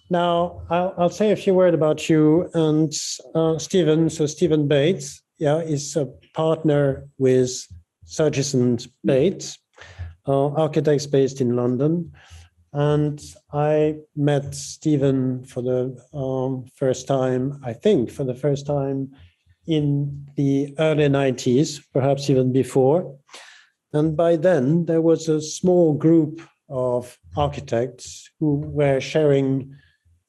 Now, I'll say a few words about you and Stephen. So Stephen Bates, is a partner with Sergison Bates, architects based in London. And I met Stephen for the first time, I think, in the early 90s, perhaps even before. And by then, there was a small group of architects who were sharing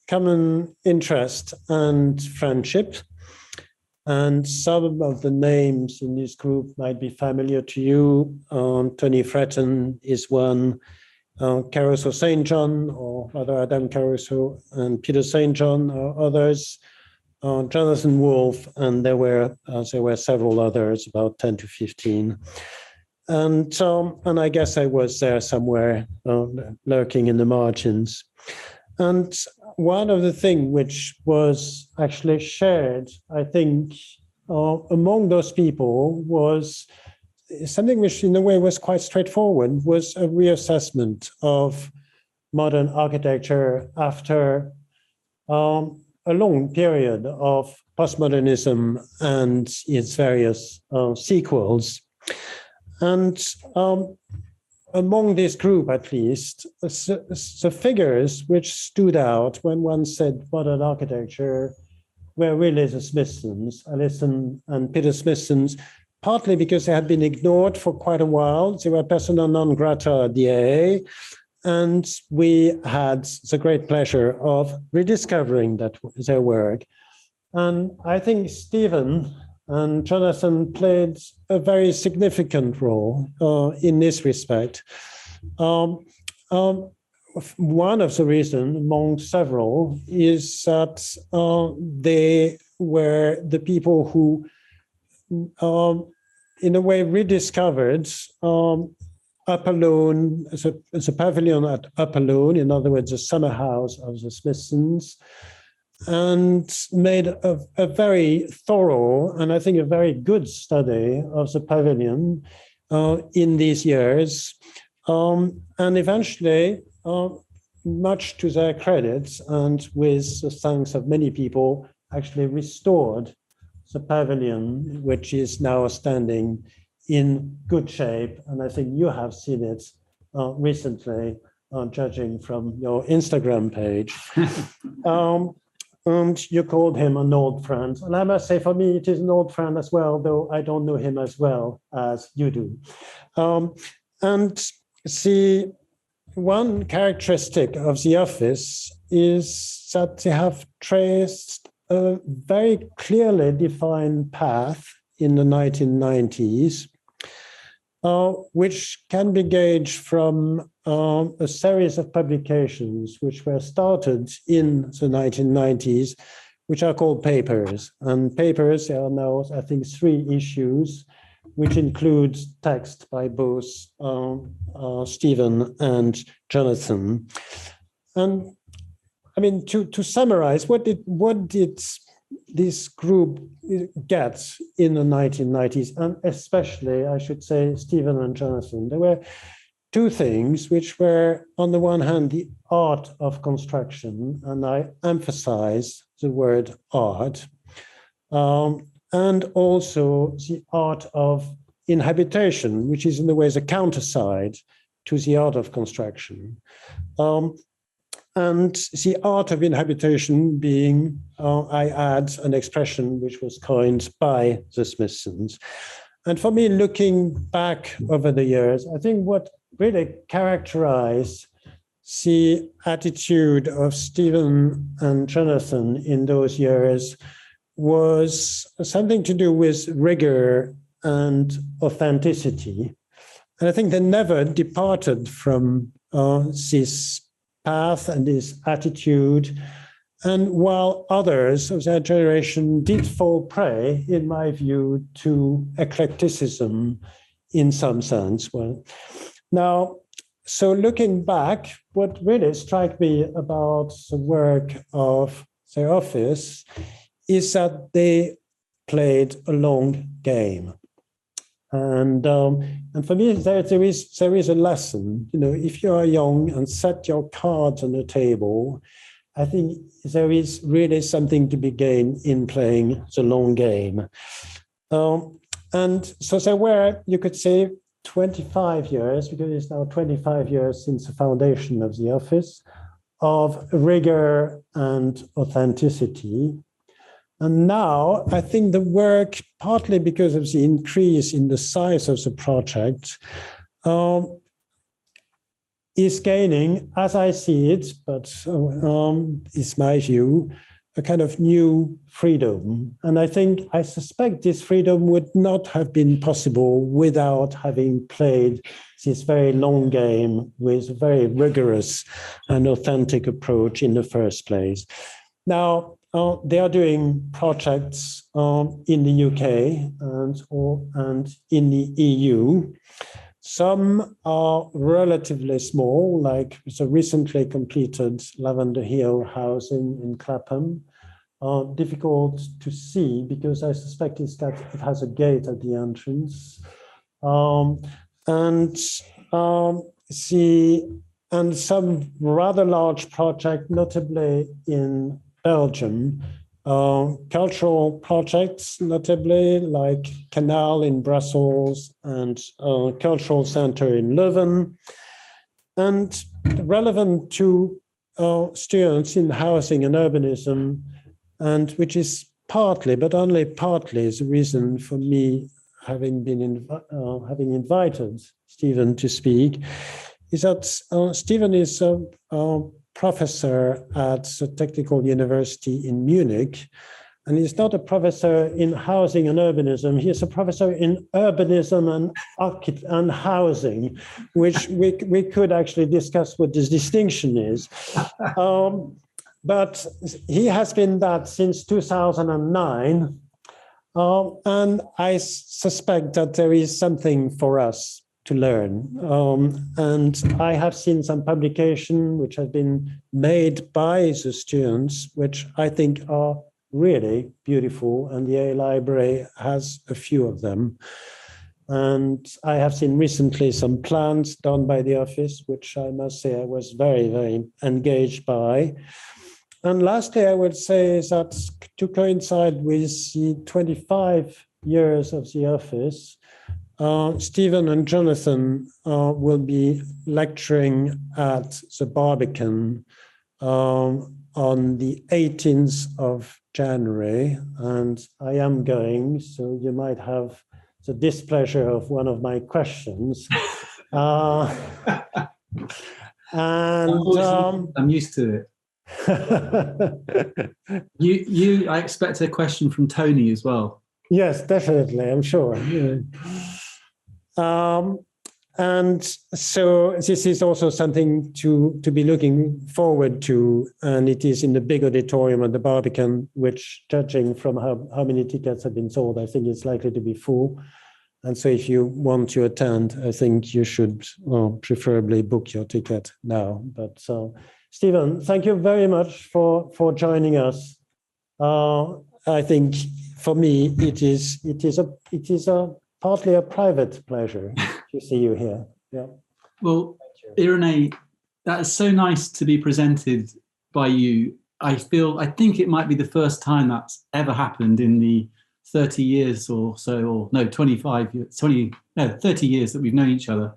common interest and friendship. And some of the names in this group might be familiar to you. Tony Fretton is one. Caruso St. John, or rather Adam Caruso and Peter St. John are others. Jonathan Wolfe, and there were several others, about 10 to 15. And I guess I was there somewhere, lurking in the margins. And one of the things which was actually shared, I think, among those people was something which in a way was quite straightforward, was a reassessment of modern architecture after a long period of postmodernism and its various sequels. And among this group, at least, the figures which stood out when one said modern architecture were really the Smithsons, Allison and Peter Smithsons, partly because they had been ignored for quite a while. They were persona non grata at the AA, and we had the great pleasure of rediscovering their work. And I think Stephen and Jonathan played a very significant role in this respect. One of the reasons, among several, is that they were the people who in a way rediscovered Upperlone, the pavilion at Upperlone, in other words, the summer house of the Smithsons, and made a very thorough and I think a very good study of the pavilion in these years. And eventually, much to their credit and with the thanks of many people, actually restored the pavilion, which is now standing in good shape. And I think you have seen it recently, judging from your Instagram page. And you called him an old friend. And I must say, for me, it is an old friend as well, though I don't know him as well as you do. And see, one characteristic of the office is that they have traced a very clearly defined path in the 1990s, which can be gauged from a series of publications which were started in the 1990s, which are called papers. And papers, there are now, I think, 3 issues, which includes text by both Stephen and Jonathan. And I mean, to summarize, what did this group get in the 1990s, and especially, I should say, Stephen and Jonathan? There were 2 things which were, on the one hand, the art of construction, and I emphasize the word art, and also the art of inhabitation, which is in a way the counterside to the art of construction. And the art of inhabitation being, I add, an expression which was coined by the Smithsons. And for me, looking back over the years, I think what really characterized the attitude of Stephen and Jonathan in those years was something to do with rigor and authenticity. And I think they never departed from this path and this attitude. And while others of their generation did fall prey, in my view, to eclecticism in some sense. Well, now, so looking back, what really struck me about the work of their office is that they played a long game. And for me, there is a lesson. You know, if you are young and set your cards on the table, I think there is really something to be gained in playing the long game. And so there were, you could say, 25 years, because it's now 25 years since the foundation of the office, of rigor and authenticity. And now I think the work, partly because of the increase in the size of the project, is gaining, as I see it, but it's my view, a kind of new freedom. And I suspect this freedom would not have been possible without having played this very long game with a very rigorous and authentic approach in the first place. Now, they are doing projects in the UK and in the EU. Some are relatively small, like the recently completed Lavender Hill housing in Clapham. Difficult to see because I suspect it's that it has a gate at the entrance. And some rather large project, notably in Belgium, cultural projects, notably like Canal in Brussels and Cultural Center in Leuven, and relevant to students in housing and urbanism, and which is partly, but only partly, is the reason for me having invited Stephen to speak, is that Stephen is a professor at the Technical University in Munich, and he's not a professor in housing and urbanism. He is a professor in urbanism and housing, which we could actually discuss what this distinction is. But he has been that since 2009, and I suspect that there is something for us to learn. And I have seen some publication which have been made by the students, which I think are really beautiful, and the A Library has a few of them. And I have seen recently some plans done by the office, which I must say I was very, very engaged by. And lastly, I would say is that to coincide with the 25 years of the office, Stephen and Jonathan will be lecturing at the Barbican on the 18th of January, and I am going, so you might have the displeasure of one of my questions. And I'm used to it. I expect a question from Tony as well. Yes, definitely, I'm sure. Yeah. And so this is also something to be looking forward to, and it is in the big auditorium at the Barbican, which, judging from how many tickets have been sold, I think it's likely to be full. And so if you want to attend, I think you should preferably book your ticket now. But so, Stephen, thank you very much for joining us. I think for me, it is partly a private pleasure to see you here. Yeah. Well, Irene, that is so nice to be presented by you. I think it might be the first time that's ever happened in the 30 years or so, or no, 25 years, 30 years that we've known each other.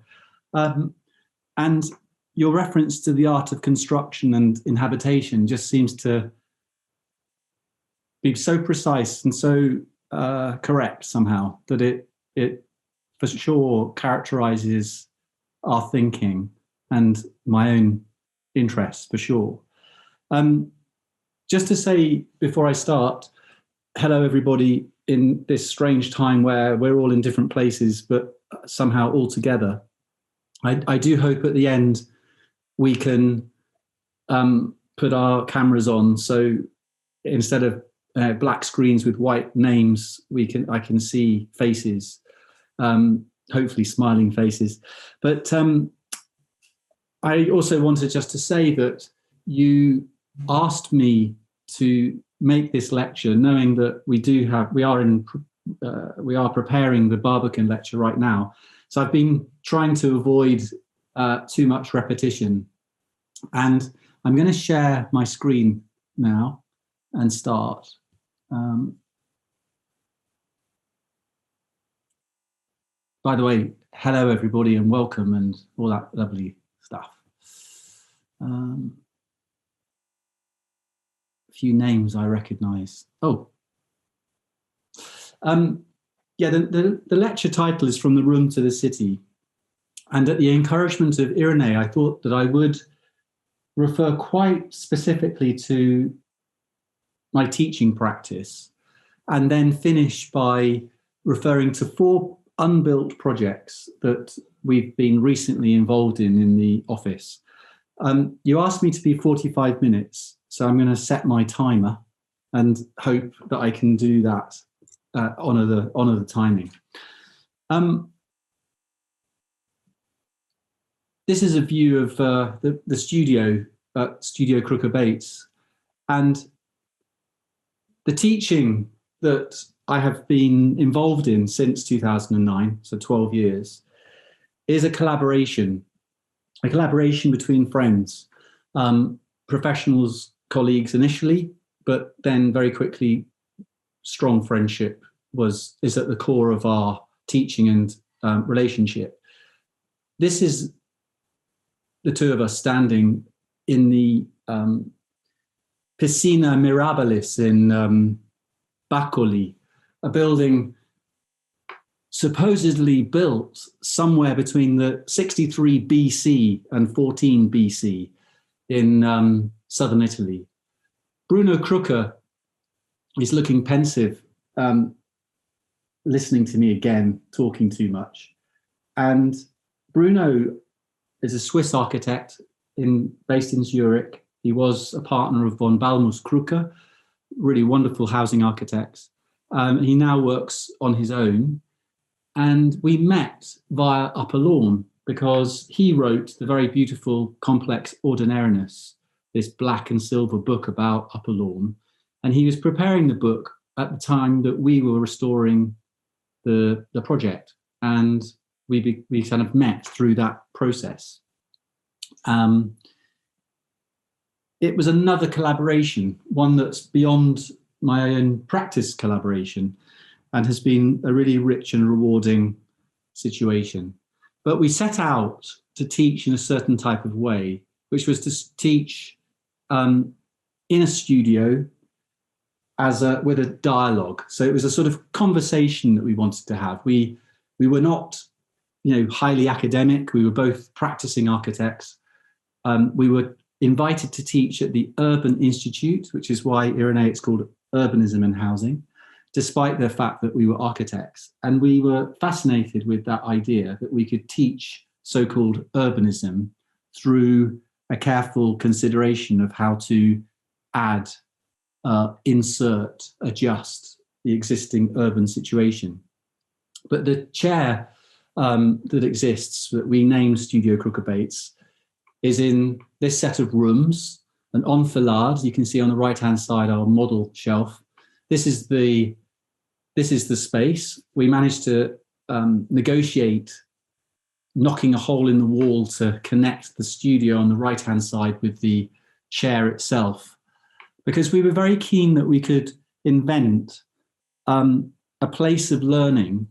And your reference to the art of construction and inhabitation just seems to be so precise and so correct somehow that it for sure characterizes our thinking and my own interests for sure. Just to say before I start, hello everybody in this strange time where we're all in different places but somehow all together. I do hope at the end we can put our cameras on, so instead of black screens with white names, I can see faces, hopefully smiling faces. But I also wanted just to say that you asked me to make this lecture, knowing that we are preparing the Barbican lecture right now. So I've been trying to avoid too much repetition, and I'm going to share my screen now and start. By the way, hello everybody and welcome and all that lovely stuff. A few names I recognise. Oh, yeah, the lecture title is From the Room to the City. And at the encouragement of Irene, I thought that I would refer quite specifically to my teaching practice and then finish by referring to 4 unbuilt projects that we've been recently involved in the office. You asked me to be 45 minutes, so I'm going to set my timer and hope that I can do that, honour the timing. This is a view of the studio at Studio Krucker Bates, and the teaching that I have been involved in since 2009, so 12 years, is a collaboration between friends, professionals, colleagues initially, but then very quickly, strong friendship is at the core of our teaching and relationship. This is the 2 of us standing in the Piscina Mirabilis in Bacoli, a building supposedly built somewhere between the 63 BC and 14 BC in southern Italy. Bruno Krucker is looking pensive, listening to me again, talking too much. And Bruno is a Swiss architect based in Zurich. He was a partner of von Balmus Krucker, really wonderful housing architects. He now works on his own. And we met via Upper Lawn because he wrote the very beautiful Complex Ordinariness, this black and silver book about Upper Lawn. And he was preparing the book at the time that we were restoring the project. And we kind of met through that process. It was another collaboration, one that's beyond my own practice collaboration, and has been a really rich and rewarding situation. But we set out to teach in a certain type of way, which was to teach in a studio with a dialogue. So it was a sort of conversation that we wanted to have. We were not, highly academic. We were both practicing architects. We were invited to teach at the Urban Institute, which is why Irene, it's called Urbanism and Housing, despite the fact that we were architects. And we were fascinated with that idea that we could teach so-called urbanism through a careful consideration of how to add, insert, adjust the existing urban situation. But the chair that exists, that we named Studio Krucker Bates, is in this set of rooms, an enfilade. You can see on the right-hand side our model shelf. This is the space. We managed to negotiate knocking a hole in the wall to connect the studio on the right-hand side with the chair itself, because we were very keen that we could invent a place of learning,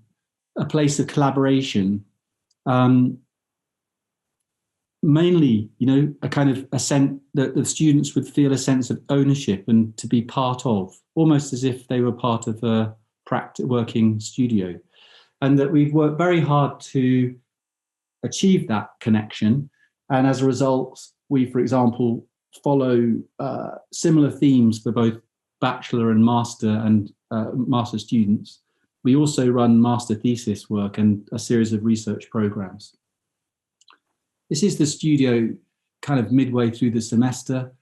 a place of collaboration, mainly, a kind of a sense that the students would feel a sense of ownership and to be part of, almost as if they were part of a working studio. And that we've worked very hard to achieve that connection. And as a result, we, for example, follow similar themes for both bachelor and master students. We also run master thesis work and a series of research programs. This is the studio kind of midway through the semester.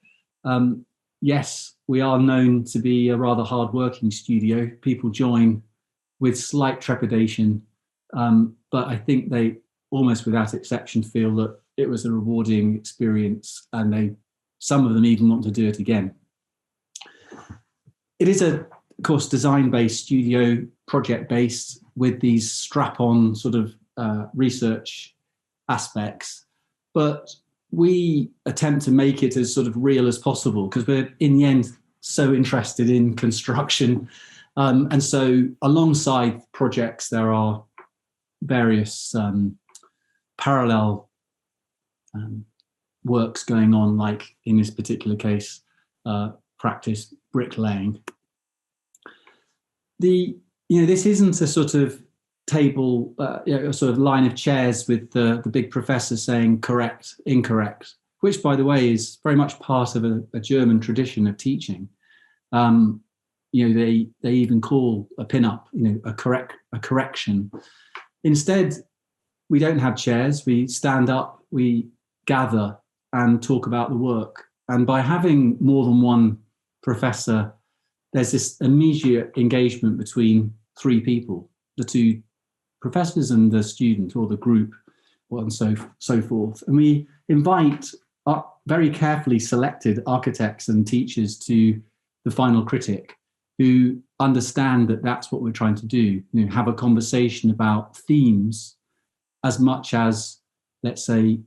Yes, we are known to be a rather hard-working studio. People join with slight trepidation, but I think they, almost without exception, feel that it was a rewarding experience, and some of them even want to do it again. It is of course, design-based studio, project-based, with these strap-on sort of research aspects. But we attempt to make it as sort of real as possible, because we're in the end so interested in construction. And so alongside projects, there are various parallel works going on, like in this particular case, practice bricklaying. This isn't a sort of table, a sort of line of chairs with the big professor saying correct, incorrect, which, by the way, is very much part of a German tradition of teaching. They even call a pin-up, a correction. Instead, we don't have chairs. We stand up, we gather and talk about the work. And by having more than one professor, there's this immediate engagement between three people, the two professors and the student or the group, and so forth. And we invite very carefully selected architects and teachers to the final critic, who understand that that's what we're trying to do, have a conversation about themes as much as, let's say,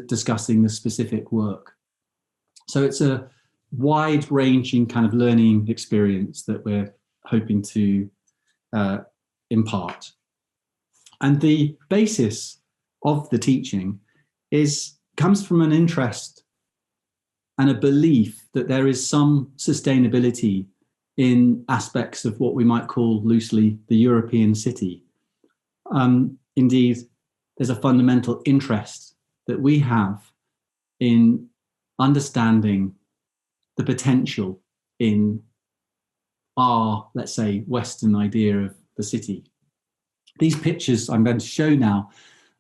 discussing the specific work. So it's a wide-ranging kind of learning experience that we're hoping to impart. And the basis of the teaching comes from an interest and a belief that there is some sustainability in aspects of what we might call loosely the European city. Indeed, there's a fundamental interest that we have in understanding the potential in our, let's say, Western idea of the city. These pictures I'm going to show now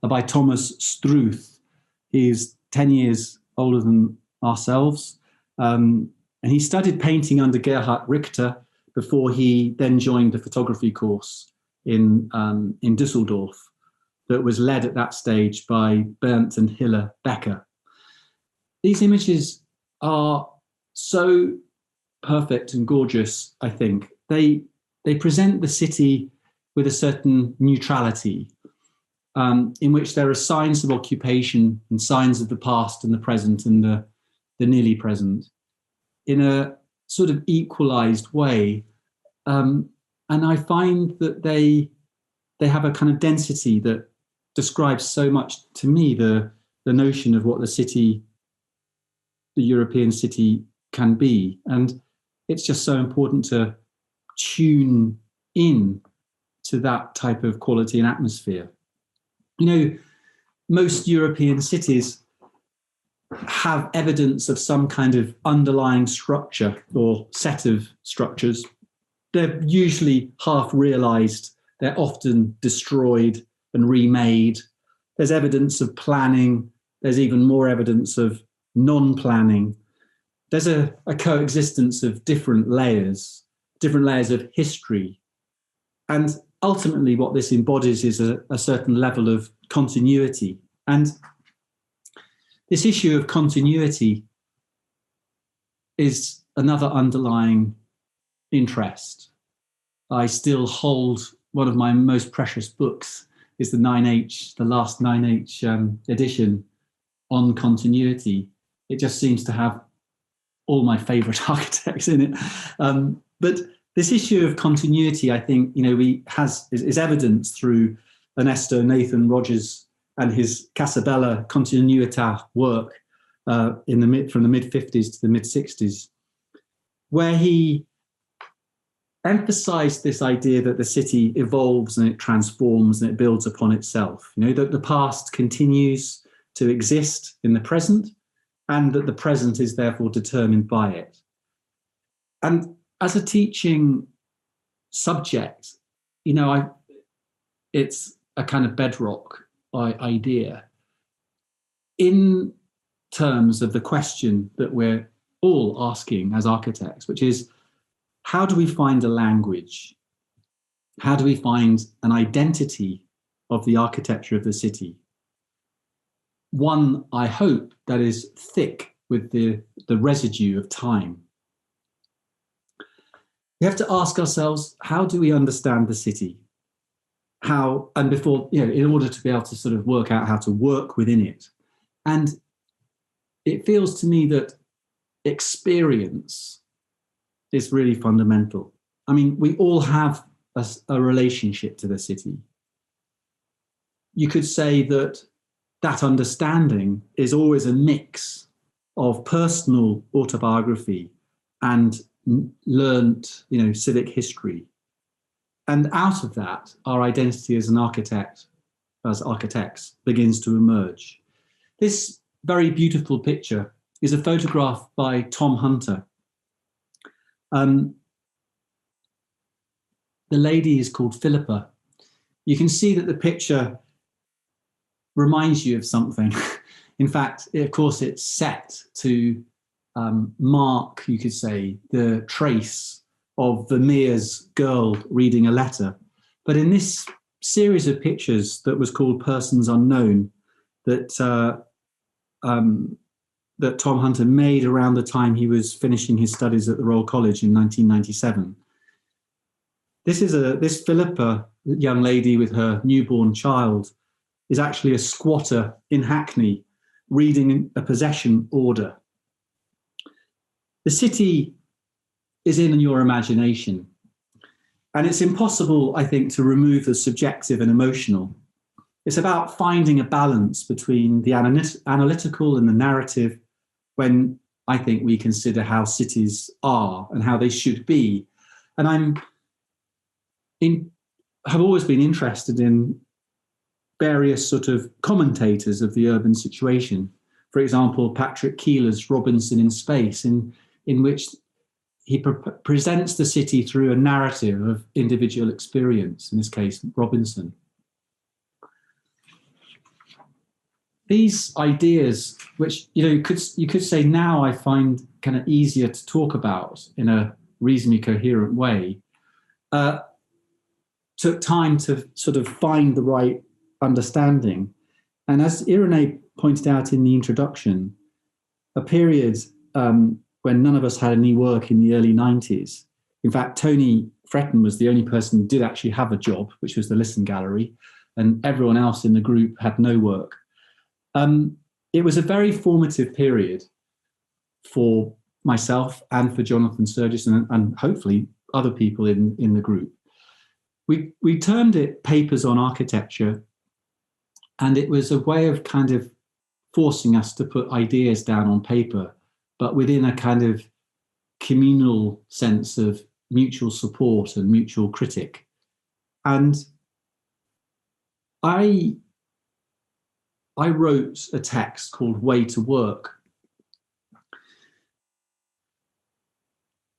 are by Thomas Struth. He's 10 years older than ourselves. And he studied painting under Gerhard Richter before he then joined the photography course in Düsseldorf that was led at that stage by Bernd and Hille Becker. These images are so perfect and gorgeous, I think. They present the city with a certain neutrality, in which there are signs of occupation and signs of the past and the present and the nearly present in a sort of equalized way. And I find that they have a kind of density that describes so much to me the notion of what the European city can be. And it's just so important to tune in to that type of quality and atmosphere. Most European cities have evidence of some kind of underlying structure or set of structures. They're usually half realized. They're often destroyed and remade. There's evidence of planning. There's even more evidence of non-planning. There's a coexistence of different layers of history. And ultimately what this embodies is a certain level of continuity. And this issue of continuity is another underlying interest. I still hold one of my most precious books is the last 9H edition on continuity. It just seems to have all my favorite architects in it. But this issue of continuity, I think, is evidenced through Ernesto Nathan Rogers and his Casabella Continuità work from the mid-50s to the mid-60s, where he emphasized this idea that the city evolves and it transforms and it builds upon itself. That the past continues to exist in the present and that the present is therefore determined by it. And as a teaching subject, it's a kind of bedrock idea in terms of the question that we're all asking as architects, which is, how do we find a language? How do we find an identity of the architecture of the city? One, I hope, that is thick with the residue of time. We have to ask ourselves, how do we understand the city? How, and before, in order to be able to sort of work out how to work within it. And it feels to me that experience is really fundamental. I mean, we all have a relationship to the city. You could say that that understanding is always a mix of personal autobiography and learnt, civic history. And out of that, our identity as an architect, as architects, begins to emerge. This very beautiful picture is a photograph by Tom Hunter. The lady is called Philippa. You can see that the picture reminds you of something. In fact, of course, it's set to mark, you could say, the trace of Vermeer's girl reading a letter. But in this series of pictures that was called Persons Unknown, that that Tom Hunter made around the time he was finishing his studies at the Royal College in 1997. This Philippa, young lady with her newborn child, is actually a squatter in Hackney reading a possession order. The city is in your imagination, and it's impossible, I think, to remove the subjective and emotional. It's about finding a balance between the analytical and the narrative when I think we consider how cities are and how they should be. And have always been interested in various sort of commentators of the urban situation. For example, Patrick Keeler's Robinson in Space, in which he presents the city through a narrative of individual experience, in this case, Robinson. These ideas, which you could say now I find kind of easier to talk about in a reasonably coherent way, took time to sort of find the right understanding. And as Irene pointed out in the introduction, a period when none of us had any work in the early 90s. In fact, Tony Fretton was the only person who did actually have a job, which was the Listen Gallery, and everyone else in the group had no work. It was a very formative period for myself and for Jonathan Sergison and hopefully other people in the group. We termed it Papers on Architecture, and it was a way of kind of forcing us to put ideas down on paper, but within a kind of communal sense of mutual support and mutual critique. And I wrote a text called Way to Work.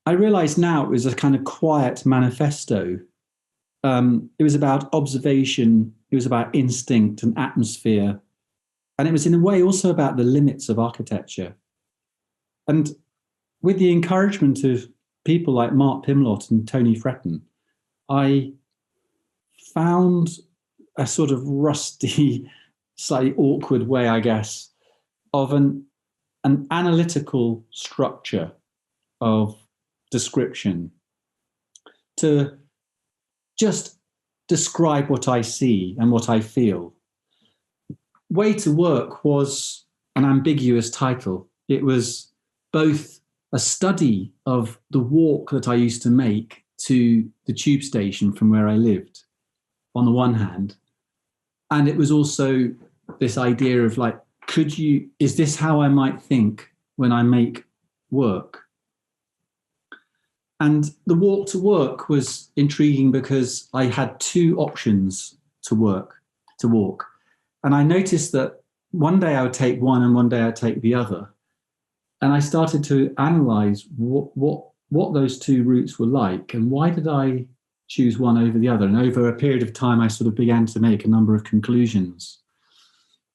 I realize now it was a kind of quiet manifesto. It was about observation, it was about instinct and atmosphere, and it was in a way also about the limits of architecture. And with the encouragement of people like Mark Pimlott and Tony Fretton, I found a sort of rusty, slightly awkward way, I guess, of an analytical structure of description to just describe what I see and what I feel. Way to Work was an ambiguous title. It was both a study of the walk that I used to make to the tube station from where I lived, on the one hand, and it was also this idea of like, is this how I might think when I make work? And the walk to work was intriguing because I had two options to walk. And I noticed that one day I would take one and one day I'd take the other. And I started to analyze what those two routes were like and why did I choose one over the other. And over a period of time, I sort of began to make a number of conclusions.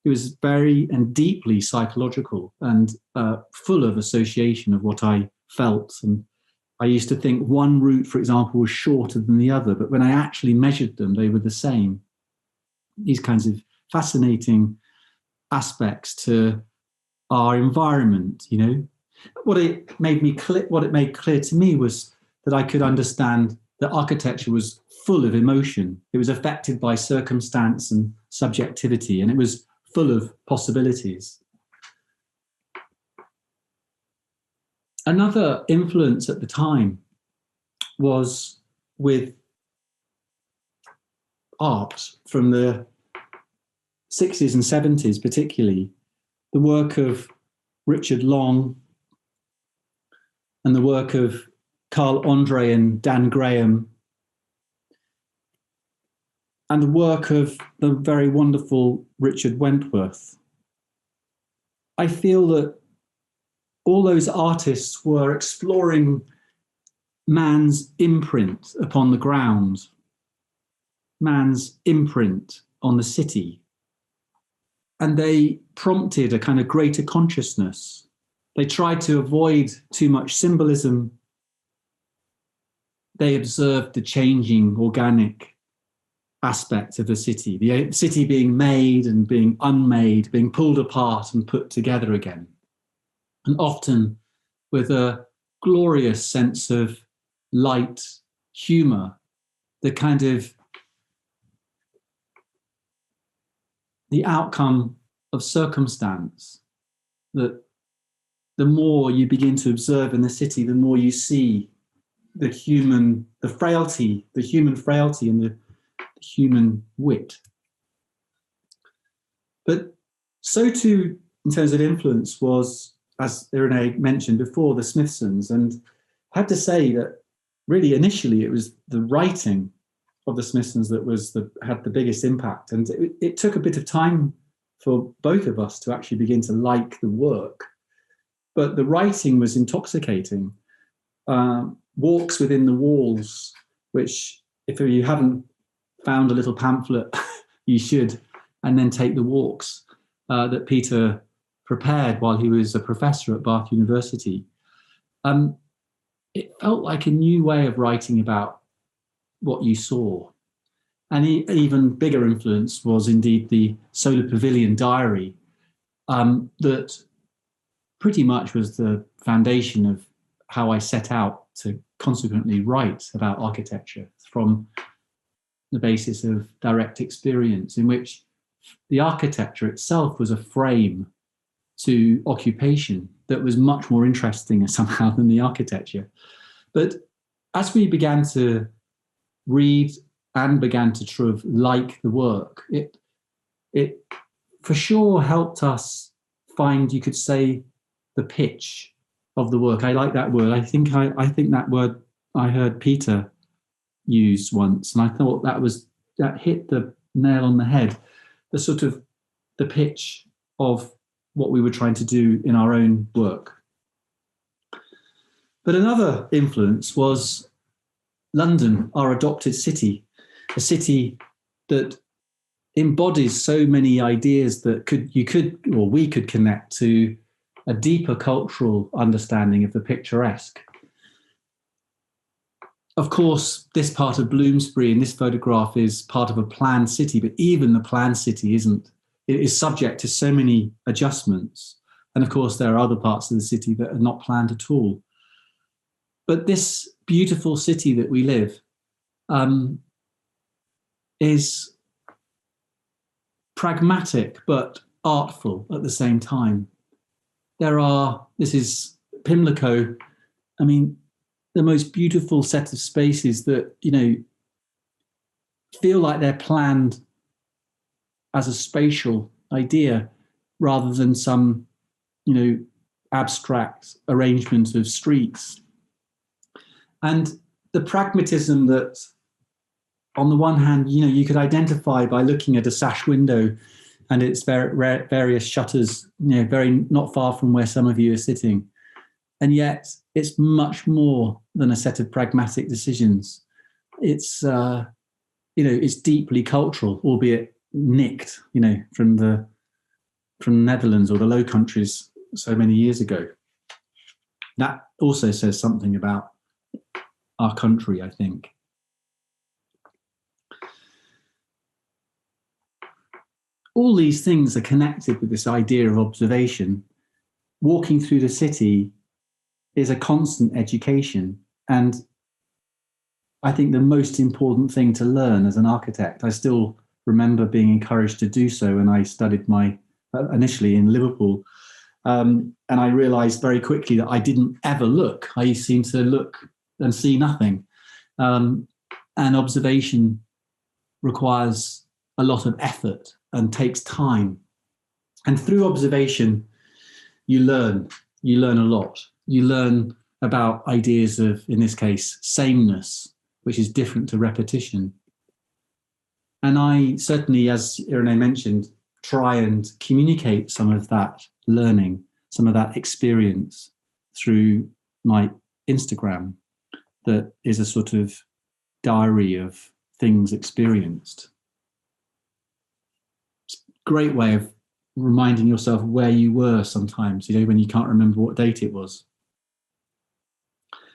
It was very and deeply psychological and full of association of what I felt. And I used to think one route, for example, was shorter than the other, but when I actually measured them, they were the same. These kinds of fascinating aspects to our environment, you know. What it made clear to me was that I could understand that architecture was full of emotion. It was affected by circumstance and subjectivity, and it was full of possibilities. Another influence at the time was with art from the 60s and 70s, particularly the work of Richard Long and the work of Carl Andre and Dan Graham, and the work of the very wonderful Richard Wentworth. I feel that all those artists were exploring man's imprint upon the ground, man's imprint on the city. And they prompted a kind of greater consciousness. They tried to avoid too much symbolism. They observed the changing, organic aspect of the city being made and being unmade, being pulled apart and put together again. And often with a glorious sense of light, humour, the kind of the outcome of circumstance, that the more you begin to observe in the city, the more you see the human frailty and the human wit. But so too, in terms of influence, was, as Irene mentioned before, the Smithsons. And I have to say that really initially it was the writing of the Smithsons that had the biggest impact. And it took a bit of time for both of us to actually begin to like the work. But the writing was intoxicating. Walks within the walls, which if you haven't found a little pamphlet, you should, and then take the walks that Peter prepared while he was a professor at Bath University. It felt like a new way of writing about what you saw. And even bigger influence was indeed the Solar Pavilion diary, that pretty much was the foundation of how I set out to consequently write about architecture, from the basis of direct experience, in which the architecture itself was a frame to occupation that was much more interesting somehow than the architecture. But as we began to read and began to sort of like the work, it for sure helped us find, you could say, the pitch of the work. I like that word. I think that word I heard Peter use once, and I thought that hit the nail on the head. The sort of the pitch of what we were trying to do in our own work. But another influence was London, our adopted city, a city that embodies so many ideas that we could connect to a deeper cultural understanding of the picturesque. Of course, this part of Bloomsbury in this photograph is part of a planned city, but even the planned city isn't. It is subject to so many adjustments. And of course, there are other parts of the city that are not planned at all. But this beautiful city that we live is pragmatic but artful at the same time. This is Pimlico, I mean, the most beautiful set of spaces that, feel like they're planned as a spatial idea rather than some, abstract arrangement of streets. And the pragmatism that, on the one hand, you could identify by looking at a sash window and its various shutters, very not far from where some of you are sitting. And yet it's much more than a set of pragmatic decisions. It's, it's deeply cultural, albeit nicked, from the Netherlands or the Low Countries so many years ago. That also says something about our country, I think. All these things are connected with this idea of observation. Walking through the city is a constant education. And I think the most important thing to learn as an architect, I still remember being encouraged to do so when I studied initially in Liverpool, And I realized very quickly that I didn't ever look. I seemed to look and see nothing. And observation requires a lot of effort and takes time. And through observation, you learn a lot. You learn about ideas of, in this case, sameness, which is different to repetition. And I certainly, as Irene mentioned, try and communicate some of that learning, some of that experience through my Instagram, that is a sort of diary of things experienced. It's a great way of reminding yourself where you were sometimes, when you can't remember what date it was.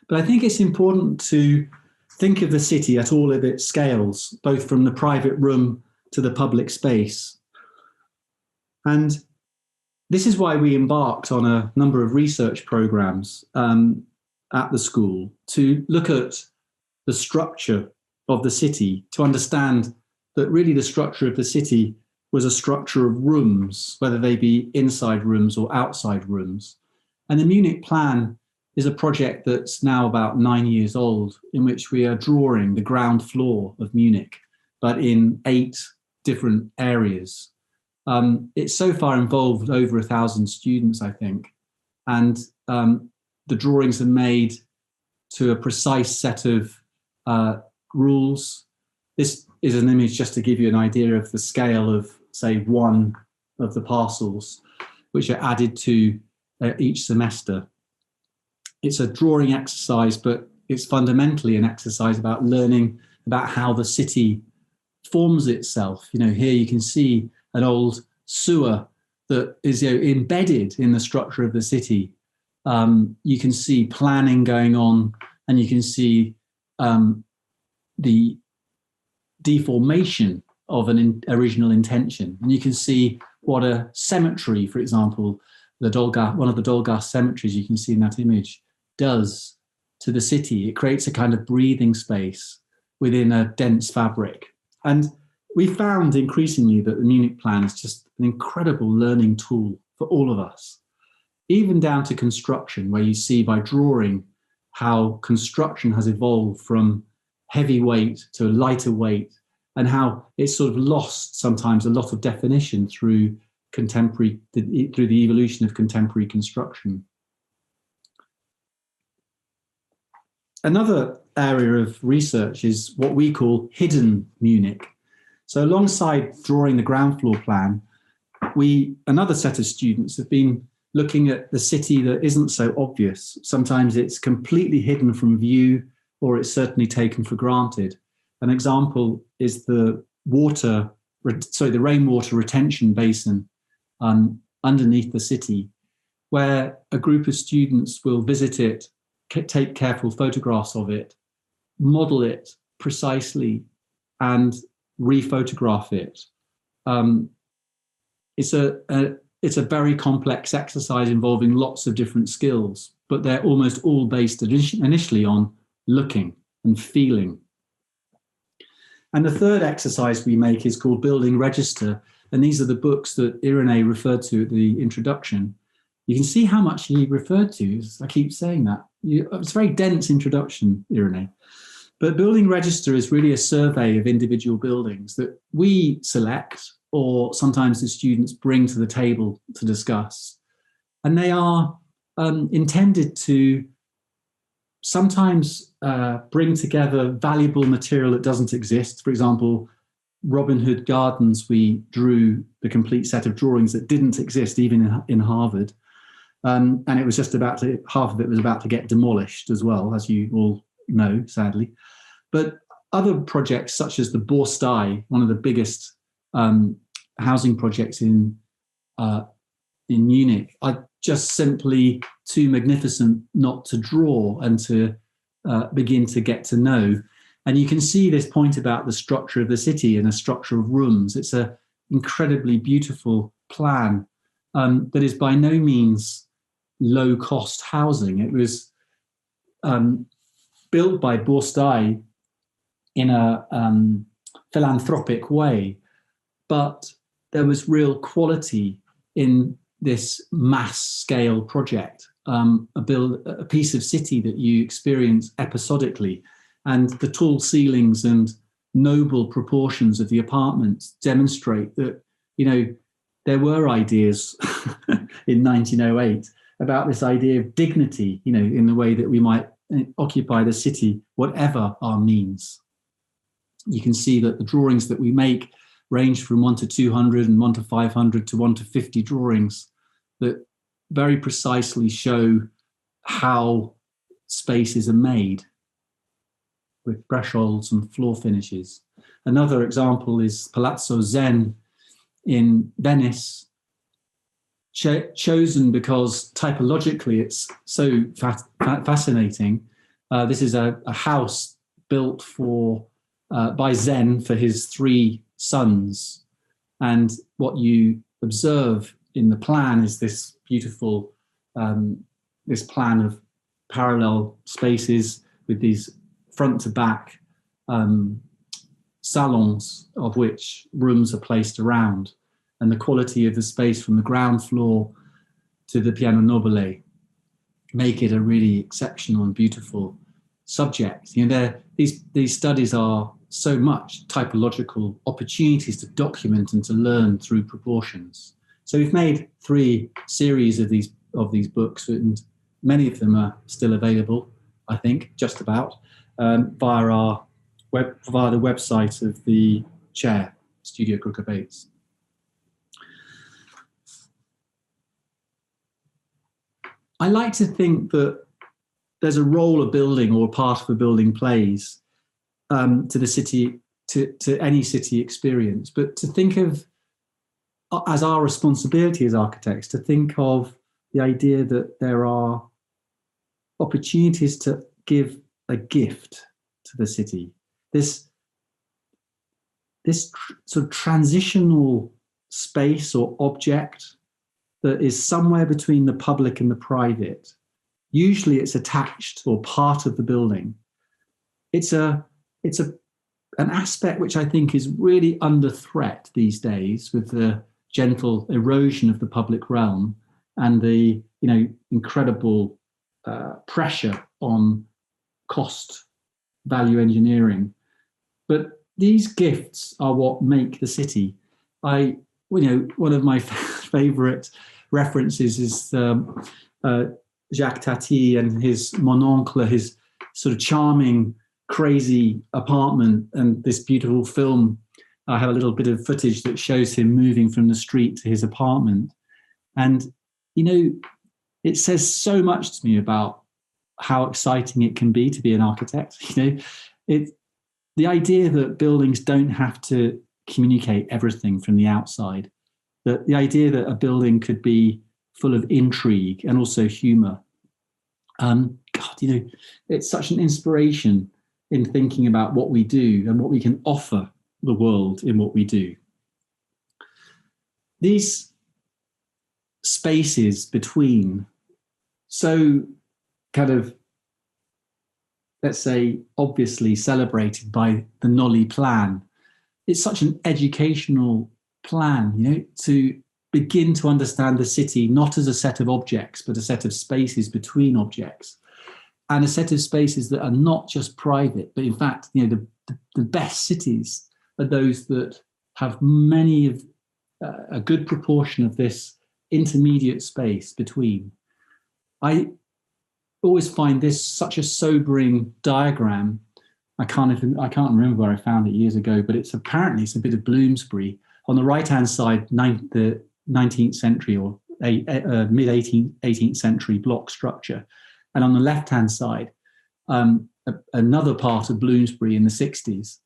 But I think it's important to think of the city at all of its scales, both from the private room to the public space. And this is why we embarked on a number of research programs at the school to look at the structure of the city, to understand that really the structure of the city was a structure of rooms, whether they be inside rooms or outside rooms. And the Munich Plan is a project that's now about 9 years old, in which we are drawing the ground floor of Munich, but in 8 different areas. It's so far involved over 1,000 students, I think. And the drawings are made to a precise set of rules. This is an image just to give you an idea of the scale of, say, one of the parcels, which are added to each semester. It's a drawing exercise, but it's fundamentally an exercise about learning about how the city forms itself. Here you can see an old sewer that is embedded in the structure of the city. You can see planning going on, and you can see the deformation of an original intention. And you can see what a cemetery, for example, one of the Dolgar cemeteries you can see in that image, does to the city. It creates a kind of breathing space within a dense fabric. And we found increasingly that the Munich Plan is just an incredible learning tool for all of us, even down to construction, where you see by drawing how construction has evolved from heavy weight to lighter weight, and how it's sort of lost sometimes a lot of definition through the evolution of contemporary construction. Another area of research is what we call hidden Munich. So alongside drawing the ground floor plan, another set of students have been looking at the city that isn't so obvious. Sometimes it's completely hidden from view, or it's certainly taken for granted. An example is the rainwater retention basin underneath the city, where a group of students will visit it, take careful photographs of it, model it precisely, and re-photograph it. It's a very complex exercise involving lots of different skills, but they're almost all based initially on looking and feeling. And the third exercise we make is called Building Register, and these are the books that Irene referred to at the introduction. You can see how much he referred to. I keep saying that. It's a very dense introduction, Irene. But Building Register is really a survey of individual buildings that we select, or sometimes the students bring to the table to discuss. And they are intended to sometimes bring together valuable material that doesn't exist. For example, Robin Hood Gardens, we drew the complete set of drawings that didn't exist even in Harvard. And it was just half of it was about to get demolished as well, as you all know, sadly. But other projects such as the Borstai, one of the biggest housing projects in Munich, are just simply too magnificent not to draw and to begin to get to know. And you can see this point about the structure of the city and a structure of rooms. It's an incredibly beautiful plan that is by no means low-cost housing. It was built by Borstai in a philanthropic way, but there was real quality in this mass scale project, a piece of city that you experience episodically, and the tall ceilings and noble proportions of the apartments demonstrate that, there were ideas in 1908 about this idea of dignity, in the way that we might occupy the city, whatever our means. You can see that the drawings that we make range from 1 to 200 and 1 to 500 to 1 to 50 drawings that very precisely show how spaces are made with thresholds and floor finishes. Another example is Palazzo Zen in Venice, chosen because typologically it's so fascinating. This is a house built by Zen for his 3 sons. And what you observe in the plan is this beautiful, this plan of parallel spaces with these front to back salons, of which rooms are placed around, and the quality of the space from the ground floor to the piano nobile make it a really exceptional and beautiful subject. These studies are so much typological opportunities to document and to learn through proportions. So we've made 3 series of these books, and many of them are still available, I think, just about, via the website of the chair, Studio Krucker Bates. I like to think that there's a role a building or a part of a building plays to the city, to any city experience, but to think of as our responsibility as architects, to think of the idea that there are opportunities to give a gift to the city. This sort of transitional space or object that is somewhere between the public and the private. Usually it's attached or part of the building. It's an aspect which I think is really under threat these days, with the gentle erosion of the public realm and the incredible pressure on cost value engineering. But these gifts are what make the city. One of my favorite references is Jacques Tati and his Mon Oncle, his sort of charming, crazy apartment, and this beautiful film. I have a little bit of footage that shows him moving from the street to his apartment. And, it says so much to me about how exciting it can be to be an architect. The idea that buildings don't have to communicate everything from the outside, that the idea that a building could be full of intrigue and also humor. It's such an inspiration in thinking about what we do and what we can offer the world in what we do. These spaces between, so kind of, let's say, obviously celebrated by the Nolly Plan, it's such an educational plan, to begin to understand the city not as a set of objects, but a set of spaces between objects, and a set of spaces that are not just private, but in fact, the best cities are those that have a good proportion of this intermediate space between. I always find this such a sobering diagram. I can't remember where I found it years ago, but it's a bit of Bloomsbury. On the right-hand side, the 19th century or mid-18th century block structure. And on the left-hand side, another part of Bloomsbury in the 60s,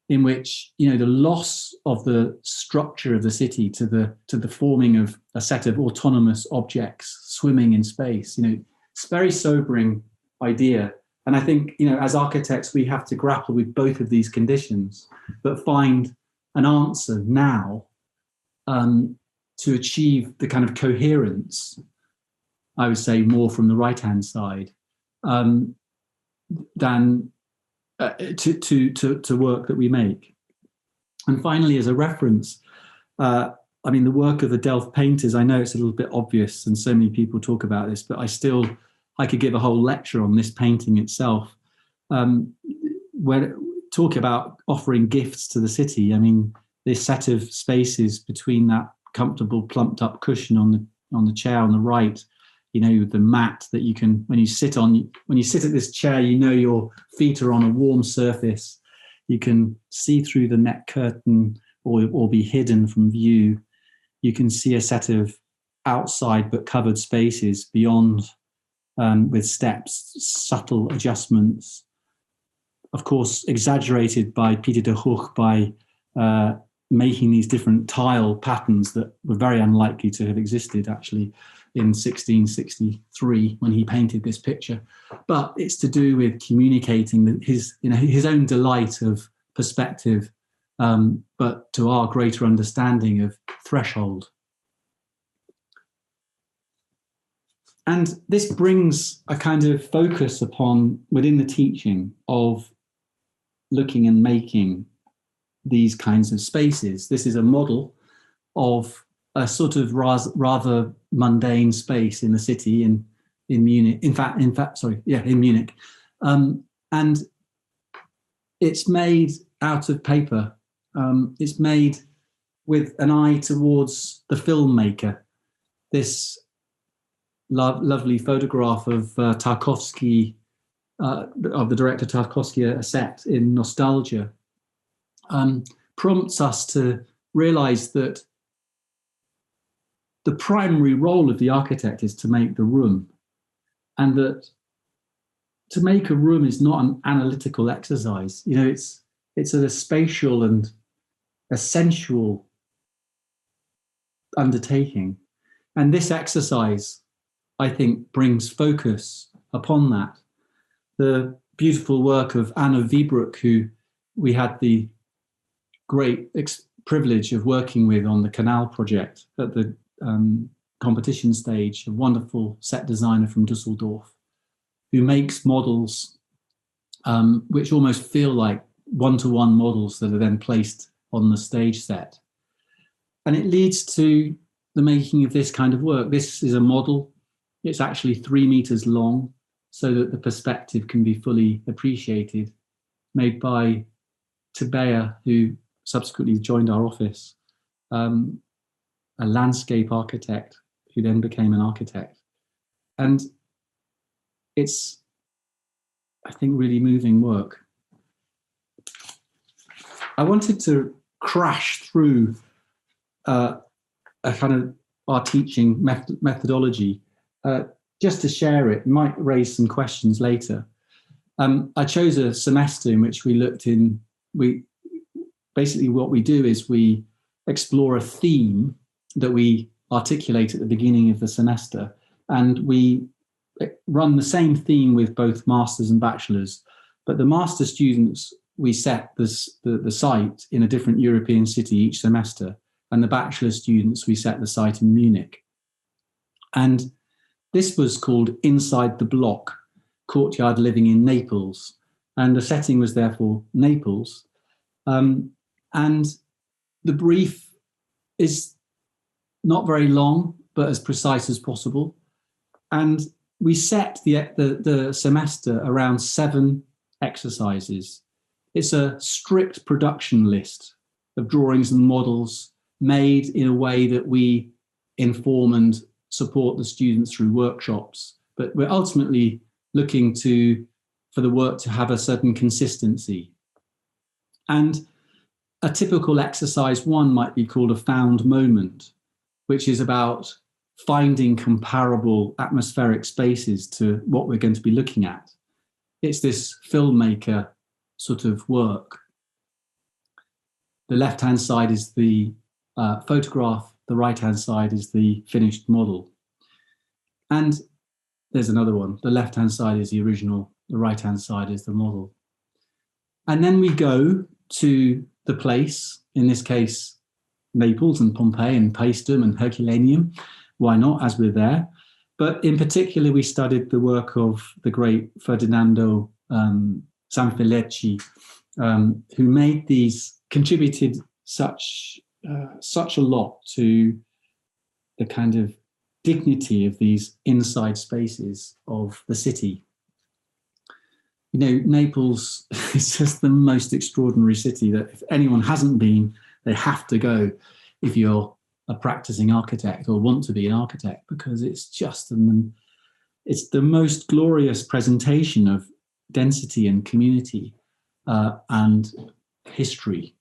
in which the loss of the structure of the city to the forming of a set of autonomous objects swimming in space. It's a very sobering idea. And I think, as architects, we have to grapple with both of these conditions, but find an answer now to achieve the kind of coherence, I would say, more from the right-hand side, than to work that we make. And finally, as a reference, I mean, the work of the Delft painters, I know it's a little bit obvious and so many people talk about this, but I could give a whole lecture on this painting itself. Where talk about offering gifts to the city. I mean, this set of spaces between that comfortable plumped up cushion on the chair on the right, you know, the mat that you can, when you sit at this chair, you know your feet are on a warm surface. You can see through the net curtain or be hidden from view. You can see a set of outside but covered spaces beyond, with steps, subtle adjustments. Of course, exaggerated by Pieter de Hoogh by making these different tile patterns that were very unlikely to have existed actually in 1663 when he painted this picture. But it's to do with communicating his own delight of perspective, but to our greater understanding of threshold. And this brings a kind of focus upon, within the teaching, of looking and making these kinds of spaces. This is a model of a sort of rather mundane space in the city in Munich. In Munich, and it's made out of paper. It's made with an eye towards the filmmaker. This lovely photograph of Tarkovsky, of the director Tarkovsky, a set in Nostalgia, prompts us to realize that the primary role of the architect is to make the room, and that to make a room is not an analytical exercise. You know, it's a spatial and a sensual undertaking. And this exercise, I think, brings focus upon that. The beautiful work of Anna Wiebroek, who we had the great privilege of working with on the Canal project at the competition stage, a wonderful set designer from Dusseldorf, who makes models which almost feel like one-to-one models that are then placed on the stage set. And it leads to the making of this kind of work. This is a model. It's actually 3 meters long, so that the perspective can be fully appreciated, made by Tabea, who subsequently joined our office, a landscape architect who then became an architect. And it's, I think, really moving work. I wanted to crash through a kind of our teaching methodology just to share it. Might raise some questions later. I chose a semester in which we looked in, basically what we do is we explore a theme that we articulate at the beginning of the semester, and we run the same theme with both masters and bachelors. But the master students, we set the site in a different European city each semester, and the bachelor students, we set the site in Munich. And this was called Inside the Block, Courtyard Living in Naples. And the setting was therefore Naples. And the brief is not very long, but as precise as possible. And we set the semester around 7 exercises. It's a strict production list of drawings and models made in a way that we inform and support the students through workshops. But we're ultimately looking for the work to have a certain consistency. And a typical exercise 1 might be called a found moment, which is about finding comparable atmospheric spaces to what we're going to be looking at. It's this filmmaker sort of work. The left-hand side is the photograph, the right-hand side is the finished model. And there's another one. The left-hand side is the original, the right-hand side is the model. And then we go to the place, in this case, Naples and Pompeii and Paestum and Herculaneum. Why not, as we're there? But in particular, we studied the work of the great Ferdinando Sanfilippi, who contributed such such a lot to the kind of dignity of these inside spaces of the city. You know, Naples is just the most extraordinary city that if anyone hasn't been, they have to go if you're a practicing architect or want to be an architect, because it's just it's the most glorious presentation of density and community and history.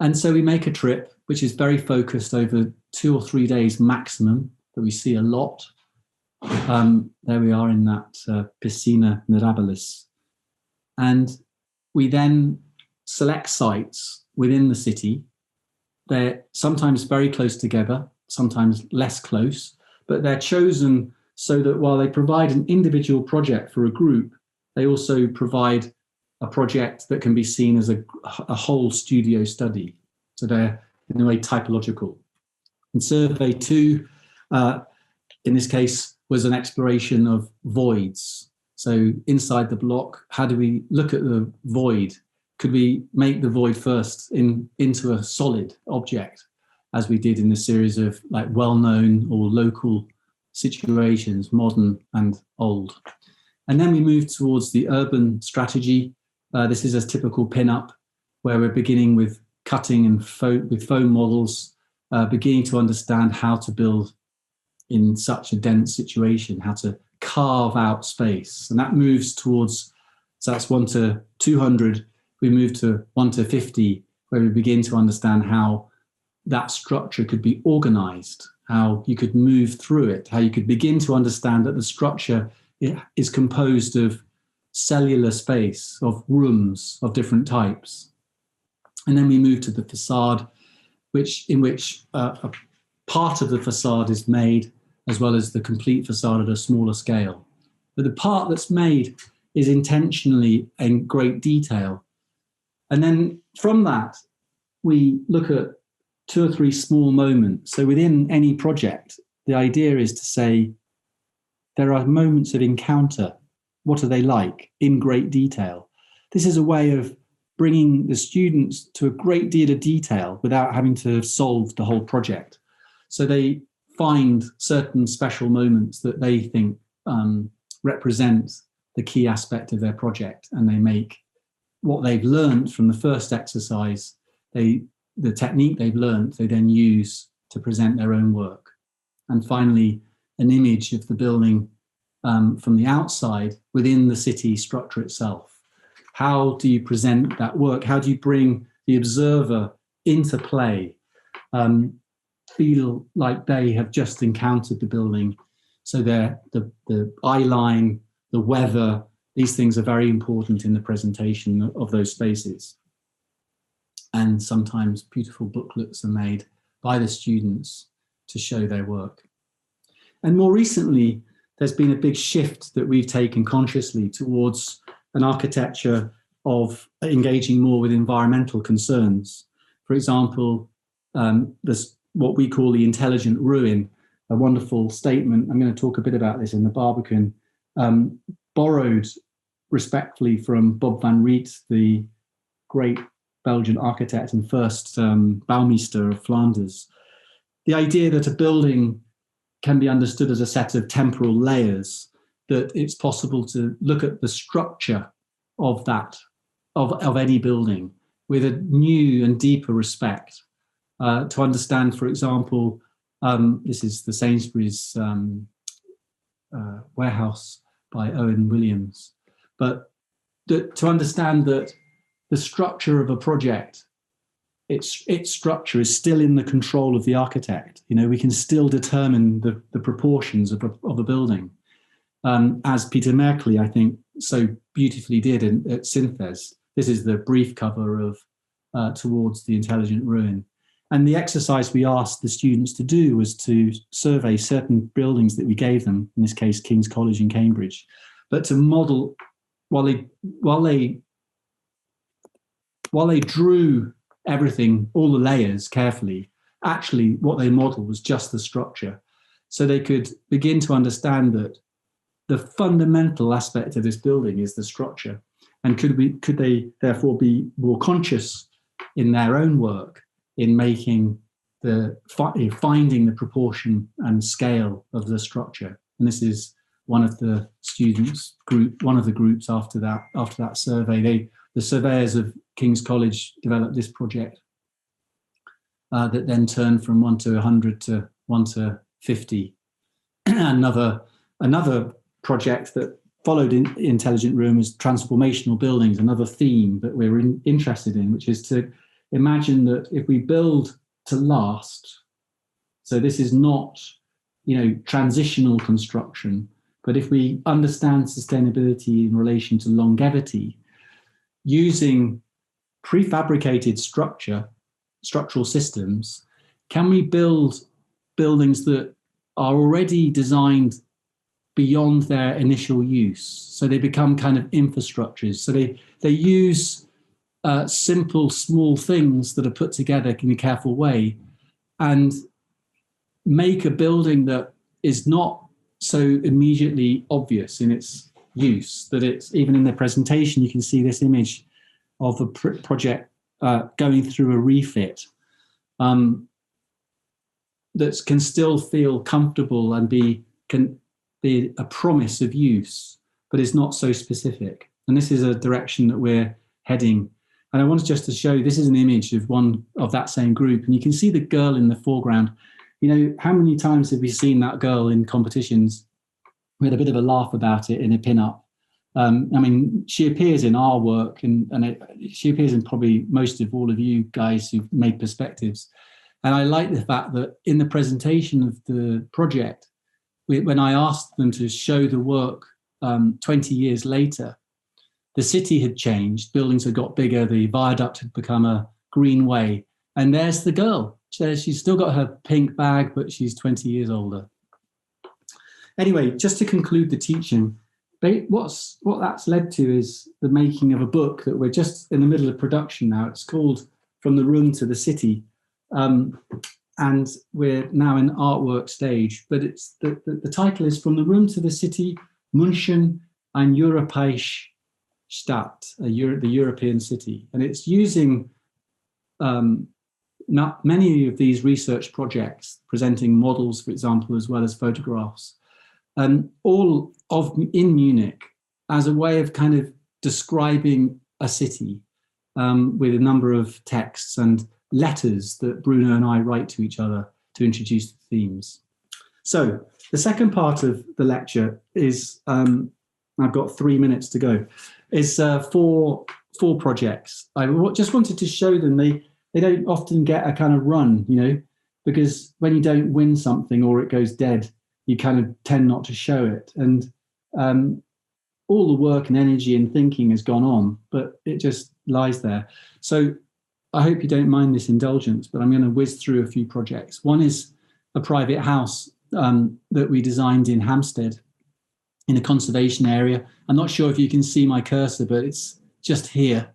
And so we make a trip which is very focused over 2 or 3 days maximum, that we see a lot. There we are in that Piscina Mirabilis. And we then select sites within the city. They're sometimes very close together, sometimes less close, but they're chosen so that while they provide an individual project for a group, they also provide a project that can be seen as a whole studio study. So they're in a way typological. And survey 2, in this case, was an exploration of voids. So inside the block, how do we look at the void? Could we make the void first into a solid object, as we did in a series of like well-known or local situations, modern and old? And then we move towards the urban strategy. This is a typical pin-up where we're beginning with cutting and with foam models, beginning to understand how to build in such a dense situation, how to carve out space. And that moves towards, so that's 1 to 200. We move to 1 to 50, where we begin to understand how that structure could be organized, how you could move through it, how you could begin to understand that the structure is composed of cellular space, of rooms of different types. And then we move to the facade, in which a part of the facade is made, as well as the complete facade at a smaller scale. But the part that's made is intentionally in great detail. And then from that, we look at 2 or 3 small moments. So within any project, the idea is to say, there are moments of encounter. What are they like in great detail? This is a way of bringing the students to a great deal of detail without having to have solved the whole project. So they find certain special moments that they think represent the key aspect of their project, and they make what they've learned from the first exercise, the technique they've learned, they then use to present their own work. And finally, an image of the building from the outside within the city structure itself. How do you present that work? How do you bring the observer into play, feel like they have just encountered the building? So the eye line, the weather, these things are very important in the presentation of those spaces. And sometimes beautiful booklets are made by the students to show their work. And more recently, there's been a big shift that we've taken consciously towards an architecture of engaging more with environmental concerns. For example, this what we call the intelligent ruin, a wonderful statement. I'm going to talk a bit about this in the Barbican, borrowed respectfully from Bob van Riet, the great Belgian architect and first bouwmeester of Flanders. The idea that a building can be understood as a set of temporal layers, that it's possible to look at the structure of that, of any building with a new and deeper respect, to understand, for example, this is the Sainsbury's warehouse by Owen Williams, but to understand that the structure of a project, its structure is still in the control of the architect. You know, we can still determine the proportions of a building, as Peter Merkley, I think, so beautifully did at Synthes. This is the brief cover of Towards the Intelligent Ruin. And the exercise we asked the students to do was to survey certain buildings that we gave them, in this case, King's College in Cambridge, but to model, while they drew everything, all the layers carefully, actually what they modeled was just the structure. So they could begin to understand that the fundamental aspect of this building is the structure. And could they therefore be more conscious in their own work in making finding the proportion and scale of the structure. And this is one of the groups after that survey. The surveyors of King's College developed this project that then turned from 1 to 100 to 1 to 50. Another project that followed in Intelligent Room was transformational buildings, another theme that we're interested in, which is to imagine that if we build to last, so this is not, transitional construction, but if we understand sustainability in relation to longevity, using prefabricated structural systems, can we build buildings that are already designed beyond their initial use? So they become kind of infrastructures. So they use simple, small things that are put together in a careful way and make a building that is not so immediately obvious in its use, that it's even in the presentation, you can see this image of a project going through a refit that can still feel comfortable and can be a promise of use, but is not so specific. And this is a direction that we're heading. And I wanted just to show, this is an image of one of that same group, and you can see the girl in the foreground. How many times have we seen that girl in competitions? We had a bit of a laugh about it in a pin-up. She appears in our work, and she appears in probably most of all of you guys who've made perspectives. And I like the fact that in the presentation of the project, when I asked them to show the work 20 years later, the city had changed, buildings had got bigger, the viaduct had become a greenway, and there's the girl. She's still got her pink bag, but she's 20 years older. Anyway, just to conclude the teaching, what that's led to is the making of a book that we're just in the middle of production now. It's called From the Room to the City. And we're now in artwork stage, but it's the title is From the Room to the City, München, eine europäische Stadt, the European city. And it's using many of these research projects, presenting models, for example, as well as photographs, all in Munich, as a way of kind of describing a city with a number of texts and letters that Bruno and I write to each other to introduce the themes. So the second part of the lecture is, I've got 3 minutes to go, is four projects. I just wanted to show them. They don't often get a kind of run, because when you don't win something or it goes dead, you kind of tend not to show it. And all the work and energy and thinking has gone on, but it just lies there. So I hope you don't mind this indulgence, but I'm going to whiz through a few projects. One is a private house that we designed in Hampstead in a conservation area. I'm not sure if you can see my cursor, but it's just here.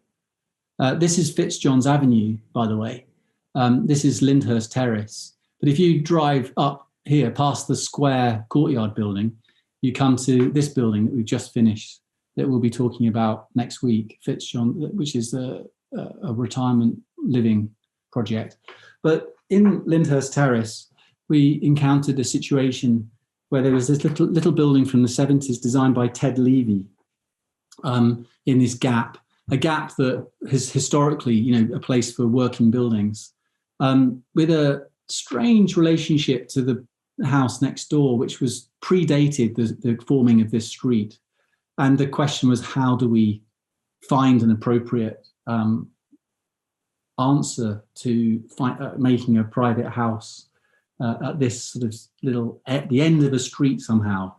This is Fitzjohn's Avenue, by the way. This is Lyndhurst Terrace. But if you drive up here past the square courtyard building, you come to this building that we've just finished that we'll be talking about next week, Fitzjohn, which is a retirement living project. But in Lyndhurst Terrace, we encountered a situation where there was this little building from the 70s designed by Ted Levy in this gap, a gap that is historically, a place for working buildings, with a strange relationship to the house next door, which was predated the forming of this street. And the question was, how do we find an appropriate answer to making a private house at this sort of at the end of a street somehow?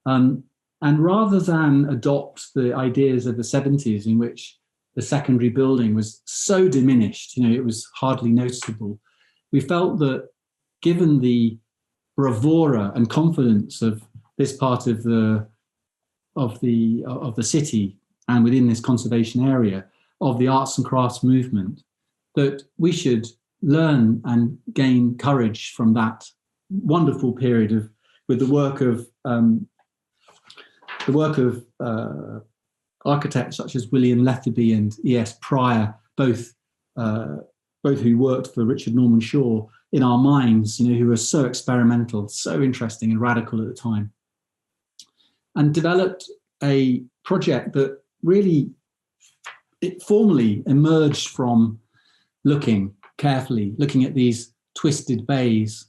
And rather than adopt the ideas of the 70s, in which the secondary building was so diminished, it was hardly noticeable, we felt that given the bravura and confidence of this part of the city and within this conservation area of the arts and crafts movement, that we should learn and gain courage from that wonderful period with the work of architects such as William Letherby and E.S. Pryor, both both who worked for Richard Norman Shaw, in our minds, who were so experimental, so interesting and radical at the time, and developed a project that really, it formally emerged from looking carefully, looking at these twisted bays,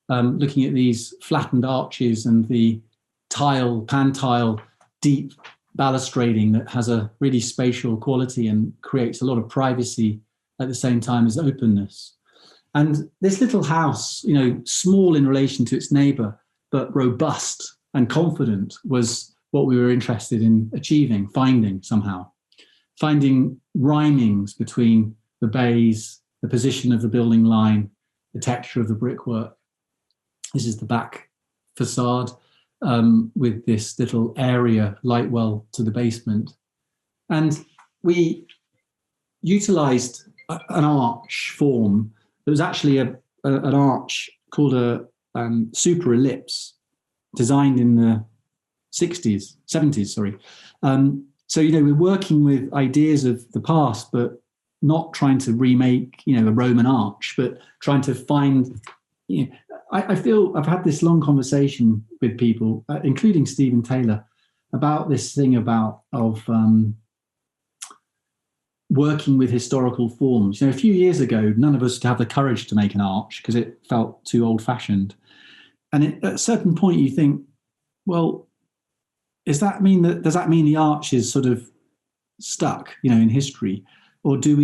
looking at these flattened arches and the pan tile, deep balustrading that has a really spatial quality and creates a lot of privacy at the same time as openness. And this little house, small in relation to its neighbour, but robust and confident, was what we were interested in achieving, finding rhymings between the bays, the position of the building line, the texture of the brickwork. This is the back facade with this little area light well to the basement. And we utilised an arch form. There was actually an arch called a super ellipse, designed in the 70s. So, we're working with ideas of the past, but not trying to remake, a Roman arch, but trying to find, I feel I've had this long conversation with people, including Stephen Taylor, about this thing of working with historical forms. A few years ago, none of us would have the courage to make an arch because it felt too old-fashioned. And at a certain point, you think, well, does that mean the arch is sort of stuck, in history, or can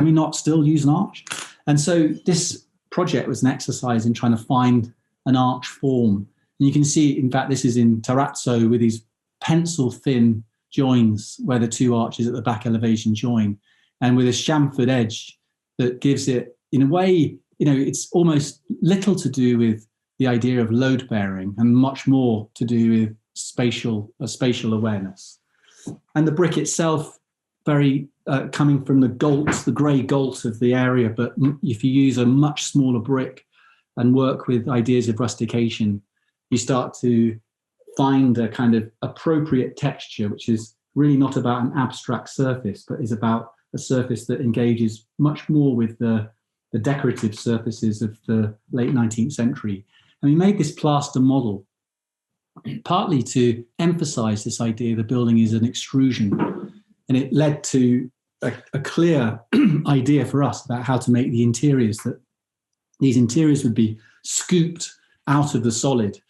we not still use an arch? And so this project was an exercise in trying to find an arch form. And you can see, in fact, this is in terrazzo with these pencil-thin joins where the two arches at the back elevation join, and with a chamfered edge that gives it, in a way, it's almost little to do with the idea of load bearing and much more to do with spatial awareness. And the brick itself, very coming from the grey galt of the area, but if you use a much smaller brick and work with ideas of rustication, you start to find a kind of appropriate texture, which is really not about an abstract surface, but is about a surface that engages much more with the decorative surfaces of the late 19th century. And we made this plaster model partly to emphasize this idea the building is an extrusion. And it led to a clear idea for us about how to make the interiors, that these interiors would be scooped out of the solid.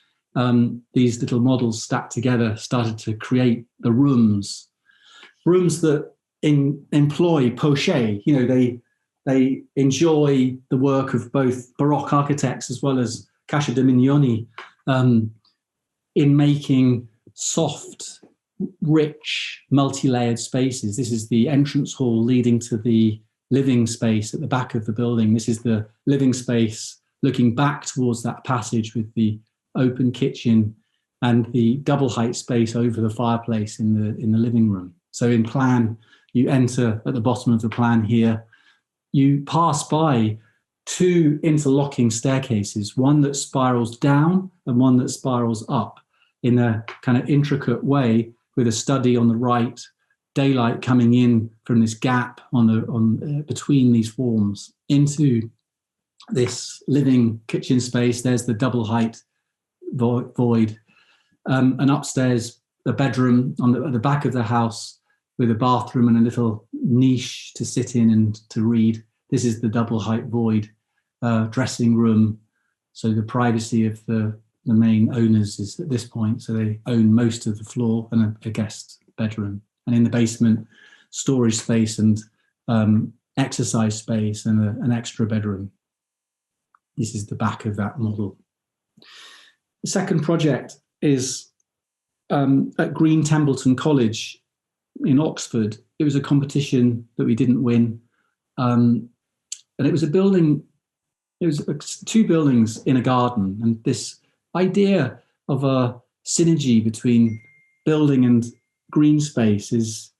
These little models stacked together started to create the rooms that employ poche. They enjoy the work of both Baroque architects as well as Casa de Mignoni in making soft, rich, multi-layered spaces. This is the entrance hall leading to the living space at the back of the building. This is the living space looking back towards that passage with the open kitchen and the double height space over the fireplace in the living room. So in plan, you enter at the bottom of the plan here, you pass by two interlocking staircases, one that spirals down and one that spirals up in a kind of intricate way, with a study on the right, daylight coming in from this gap between these forms into this living kitchen space. There's the double height void, and upstairs the bedroom at the back of the house with a bathroom and a little niche to sit in and to read. This is the double height void dressing room. So the privacy of the main owners is at this point. So they own most of the floor and a guest bedroom. And in the basement, storage space and exercise space and an extra bedroom. This is the back of that model. The second project is at Green Templeton College in Oxford. It was a competition that we didn't win. And it was it was two buildings in a garden. And this idea of a synergy between building and green space is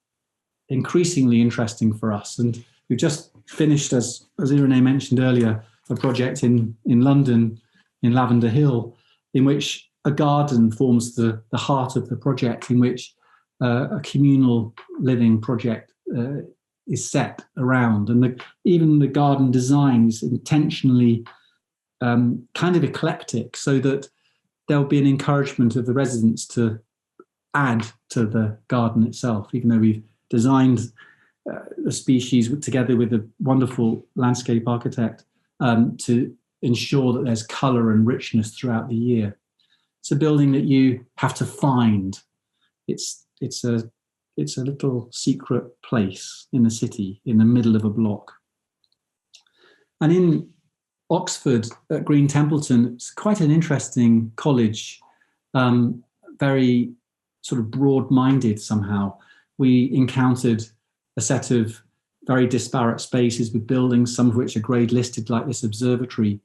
increasingly interesting for us. And we've just finished, as Irene mentioned earlier, a project in London, in Lavender Hill, in which a garden forms the heart of the project, in which a communal living project set around, and even the garden design is intentionally kind of eclectic, so that there'll be an encouragement of the residents to add to the garden itself, even though we've designed the species together with a wonderful landscape architect to ensure that there's colour and richness throughout the year. It's a building that you have to find. It's a little secret place in the city, in the middle of a block. And in Oxford, at Green Templeton, it's quite an interesting college, very sort of broad-minded somehow. We encountered a set of very disparate spaces with buildings, some of which are grade listed, like this observatory,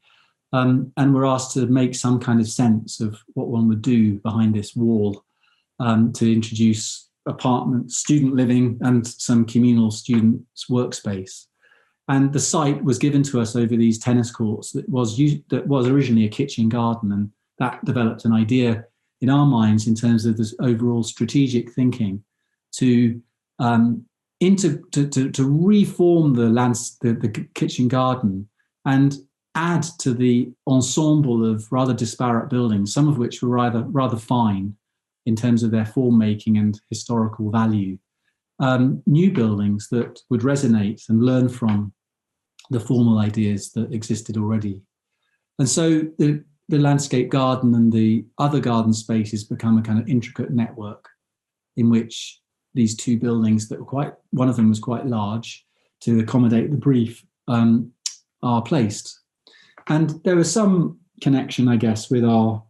and we're asked to make some kind of sense of what one would do behind this wall, to introduce apartments, student living, and some communal students' workspace. And the site was given to us over these tennis courts that was originally a kitchen garden, and that developed an idea in our minds in terms of this overall strategic thinking to reform the kitchen garden and add to the ensemble of rather disparate buildings, some of which were rather fine in terms of their form making and historical value, new buildings that would resonate and learn from the formal ideas that existed already. And so the landscape garden and the other garden spaces become a kind of intricate network in which these two buildings that were one of them was quite large to accommodate the brief, are placed. And there was some connection, I guess, with our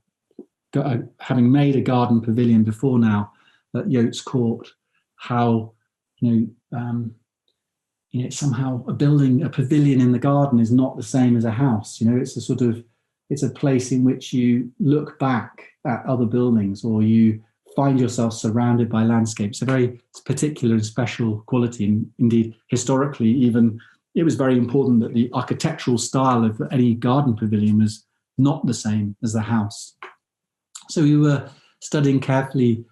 having made a garden pavilion before now at Yates Court, how somehow a pavilion in the garden is not the same as a house. It's a place in which you look back at other buildings, or you find yourself surrounded by landscapes. A very particular and special quality. And indeed, historically, even it was very important that the architectural style of any garden pavilion was not the same as the house. So we were studying carefully,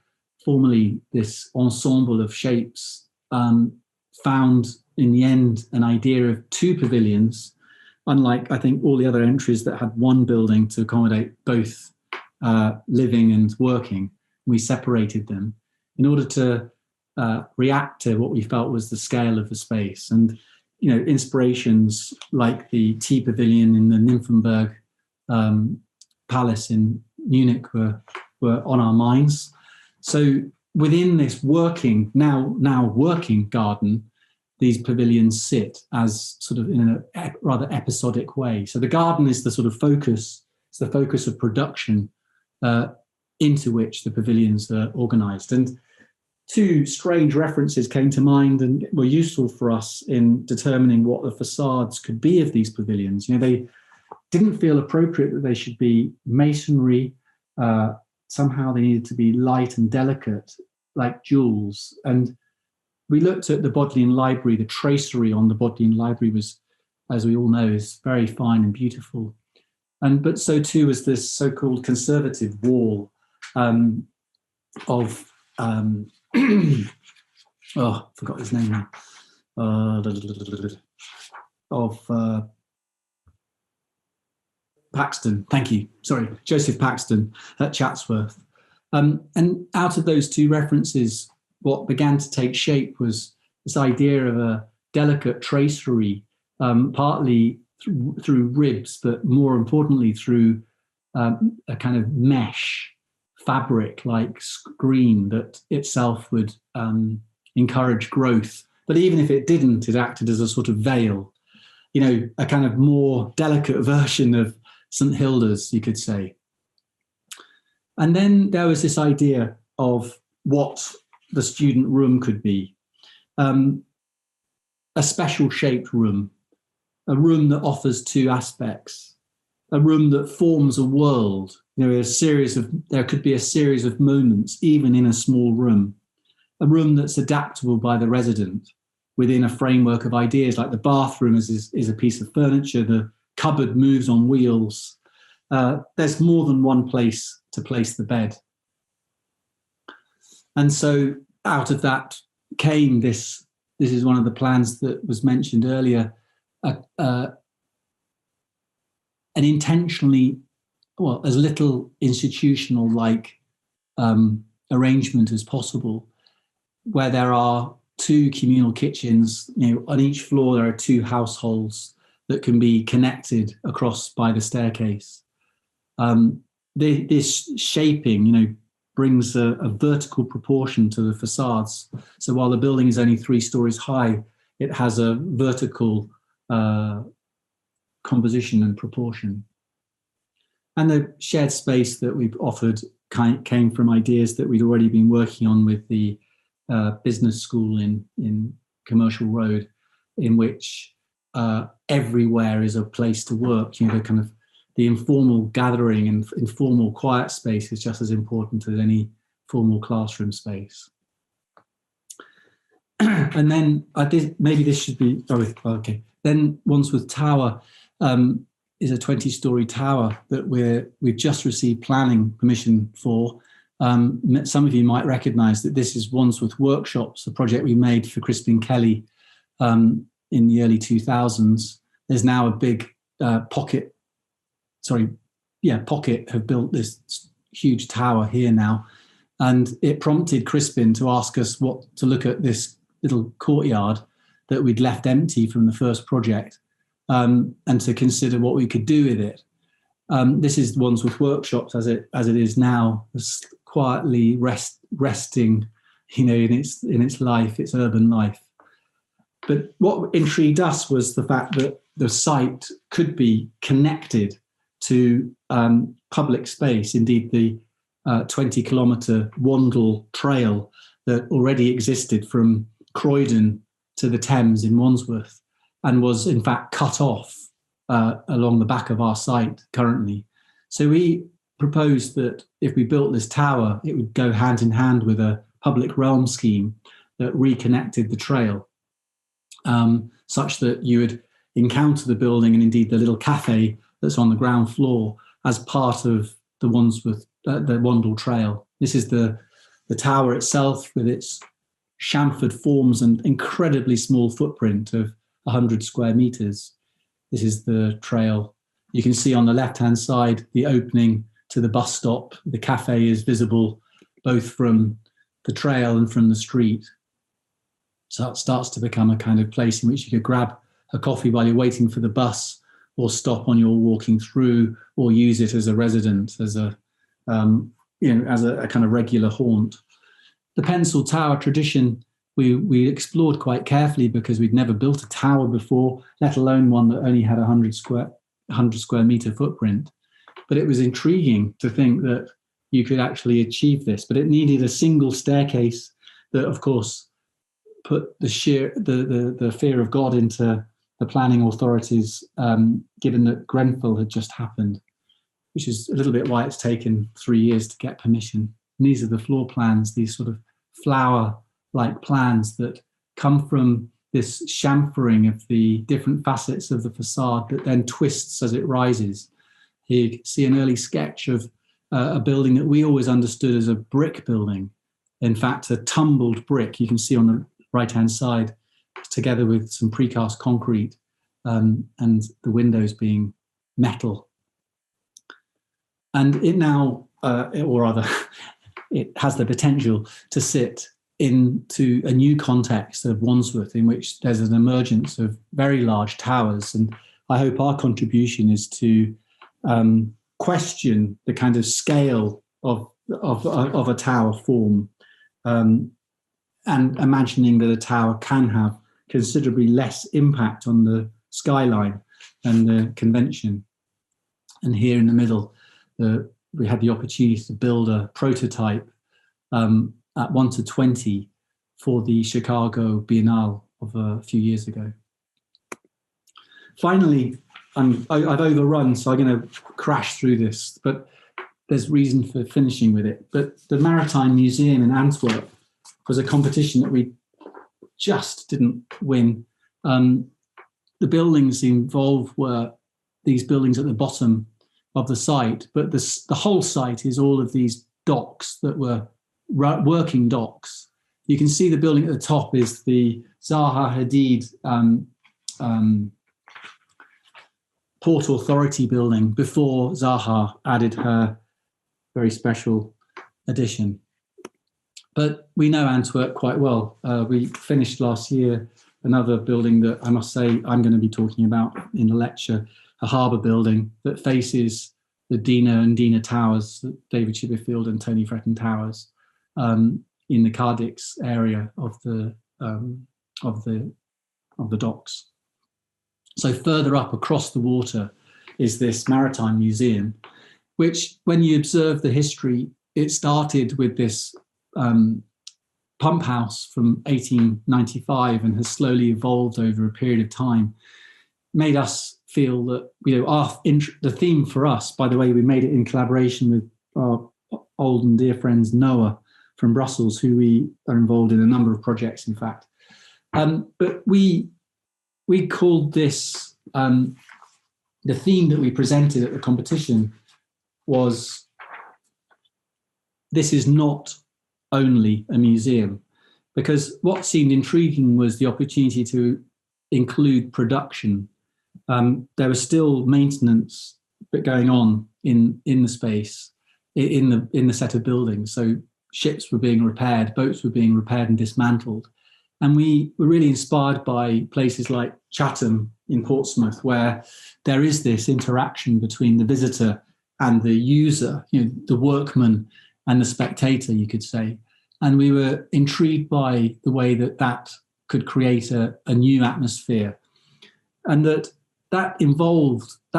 formally, this ensemble of shapes, found in the end an idea of two pavilions, unlike, I think, all the other entries that had one building to accommodate both living and working. We separated them in order to react to what we felt was the scale of the space. And, inspirations like the tea pavilion in the Nymphenburg Palace in Munich were on our minds. So within this now working garden, these pavilions sit as sort of in a rather episodic way. So the garden is the sort of focus, it's the focus of production into which the pavilions are organised. And two strange references came to mind and were useful for us in determining what the facades could be of these pavilions. They didn't feel appropriate that they should be masonry. Somehow they needed to be light and delicate, like jewels. And we looked at the Bodleian Library. The tracery on the Bodleian Library was, as we all know, is very fine and beautiful. But so too was this so-called conservative wall of I forgot his name now. Of Paxton, thank you. Sorry, Joseph Paxton at Chatsworth. And out of those two references, what began to take shape was this idea of a delicate tracery, partly through ribs, but more importantly through a kind of mesh fabric-like screen that itself would encourage growth. But even if it didn't, it acted as a sort of veil, a kind of more delicate version of St. Hilda's, you could say. And then there was this idea of what the student room could be. A special shaped room, a room that offers two aspects, a room that forms a world. There could be a series of moments, even in a small room, a room that's adaptable by the resident within a framework of ideas, like the bathroom is a piece of furniture, the cupboard moves on wheels. There's more than one place to place the bed. And so out of that came this this is one of the plans that was mentioned earlier, an intentionally, well, as little institutional-like arrangement as possible, where there are 2 communal kitchens. On each floor there are 2 households that can be connected across by the staircase. This shaping, brings a vertical proportion to the facades. So while the building is only 3 stories high, it has a vertical composition and proportion. And the shared space that we've offered came from ideas that we'd already been working on with the business school in Commercial Road, in which everywhere is a place to work. The informal gathering and informal quiet space is just as important as any formal classroom space. And then maybe this should be, okay. Then Wandsworth Tower is a 20-story tower that we've just received planning permission for. Some of you might recognise that this is Wandsworth Workshops, a project we made for Crispin Kelly in the early 2000s. There's now a big Pocket have built this huge tower here now. And it prompted Crispin to ask us to look at this little courtyard that we'd left empty from the first project, and to consider what we could do with it. This is Wandsworth Workshops as it is now, quietly resting, in its life, its urban life. But what intrigued us was the fact that the site could be connected to public space. Indeed, the 20-kilometre Wandle Trail that already existed from Croydon to the Thames in Wandsworth, and was in fact cut off along the back of our site currently. So we proposed that if we built this tower, it would go hand in hand with a public realm scheme that reconnected the trail, such that you would encounter the building and indeed the little cafe that's on the ground floor as part of the the Wandle Trail. This is the tower itself with its chamfered forms and incredibly small footprint of 100 square meters. This is the trail. You can see on the left-hand side the opening to the bus stop. The cafe is visible both from the trail and from the street. So it starts to become a kind of place in which you could grab a coffee while you're waiting for the bus, or stop on your walking through, or use it as a residence, as a kind of regular haunt. The Pencil Tower tradition we explored quite carefully, because we'd never built a tower before, let alone one that only had 100 square meter footprint. But it was intriguing to think that you could actually achieve this. But it needed a single staircase that, of course, put the fear of God into the planning authorities, given that Grenfell had just happened, which is a little bit why it's taken 3 years to get permission. And these are the floor plans, these sort of flower-like plans that come from this chamfering of the different facets of the facade that then twists as it rises. Here you can see an early sketch of a building that we always understood as a brick building. In fact, a tumbled brick, you can see on the right-hand side, together with some precast concrete, and the windows being metal. And it now, or rather, it has the potential to sit into a new context of Wandsworth, in which there's an emergence of very large towers. And I hope our contribution is to question the kind of scale of a tower form, and imagining that a tower can have considerably less impact on the skyline than the convention. And here in the middle, we had the opportunity to build a prototype at 1:20 for the Chicago Biennale of a few years ago. Finally, I've overrun, so I'm going to crash through this, but there's reason for finishing with it. But the Maritime Museum in Antwerp was a competition that we just didn't win. The buildings involved were these buildings at the bottom of the site, but the whole site is all of these docks that were working docks. You can see the building at the top is the Zaha Hadid Port Authority building before Zaha added her very special addition. But we know Antwerp quite well. We finished last year another building that I must say I'm going to be talking about in the lecture, a harbour building that faces the Dina and Dina Towers, David Chipperfield and Tony Fretton Towers, in the Cardix area of the docks. So further up across the water is this Maritime Museum, which, when you observe the history, it started with this pump house from 1895 and has slowly evolved over a period of time. Made us feel that, the theme for us, by the way, we made it in collaboration with our old and dear friends Noah from Brussels, who we are involved in a number of projects, in fact. But we called this, the theme that we presented at the competition was, this is not only a museum, because what seemed intriguing was the opportunity to include production. There was still maintenance going on in the space, in the set of buildings. So ships were being repaired, boats were being repaired and dismantled. And we were really inspired by places like Chatham in Portsmouth, where there is this interaction between the visitor and the user, the workman and the spectator, you could say. And we were intrigued by the way that could create a new atmosphere. And that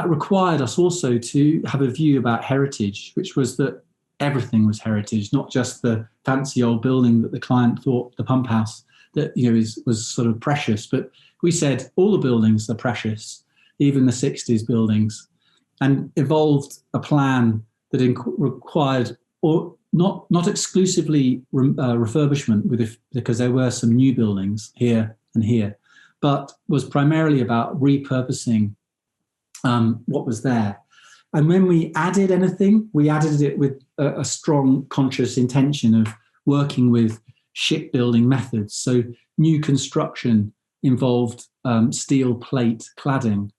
required us also to have a view about heritage, which was that everything was heritage, not just the fancy old building that the client thought, the pump house, that was sort of precious. But we said all the buildings are precious, even the 60s buildings, and evolved a plan that required, or not exclusively refurbishment, because there were some new buildings here and here, but was primarily about repurposing what was there. And when we added anything, we added it with a strong conscious intention of working with shipbuilding methods. So new construction involved steel plate cladding.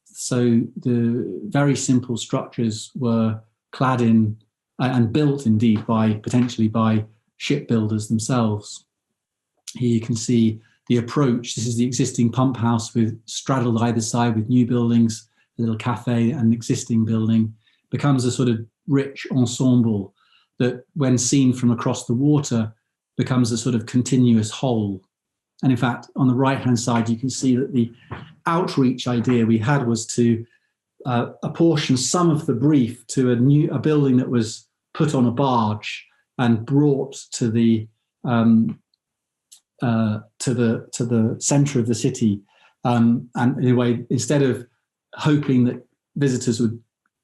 So the very simple structures were clad in and built indeed potentially by shipbuilders themselves. Here you can see the approach. This is the existing pump house with straddled either side with new buildings, a little cafe and existing building, becomes a sort of rich ensemble that, when seen from across the water, becomes a sort of continuous whole. And in fact, on the right-hand side, you can see that the outreach idea we had was to apportion some of the brief to a building that was put on a barge and brought to the centre of the city. And in a way, instead of hoping that visitors would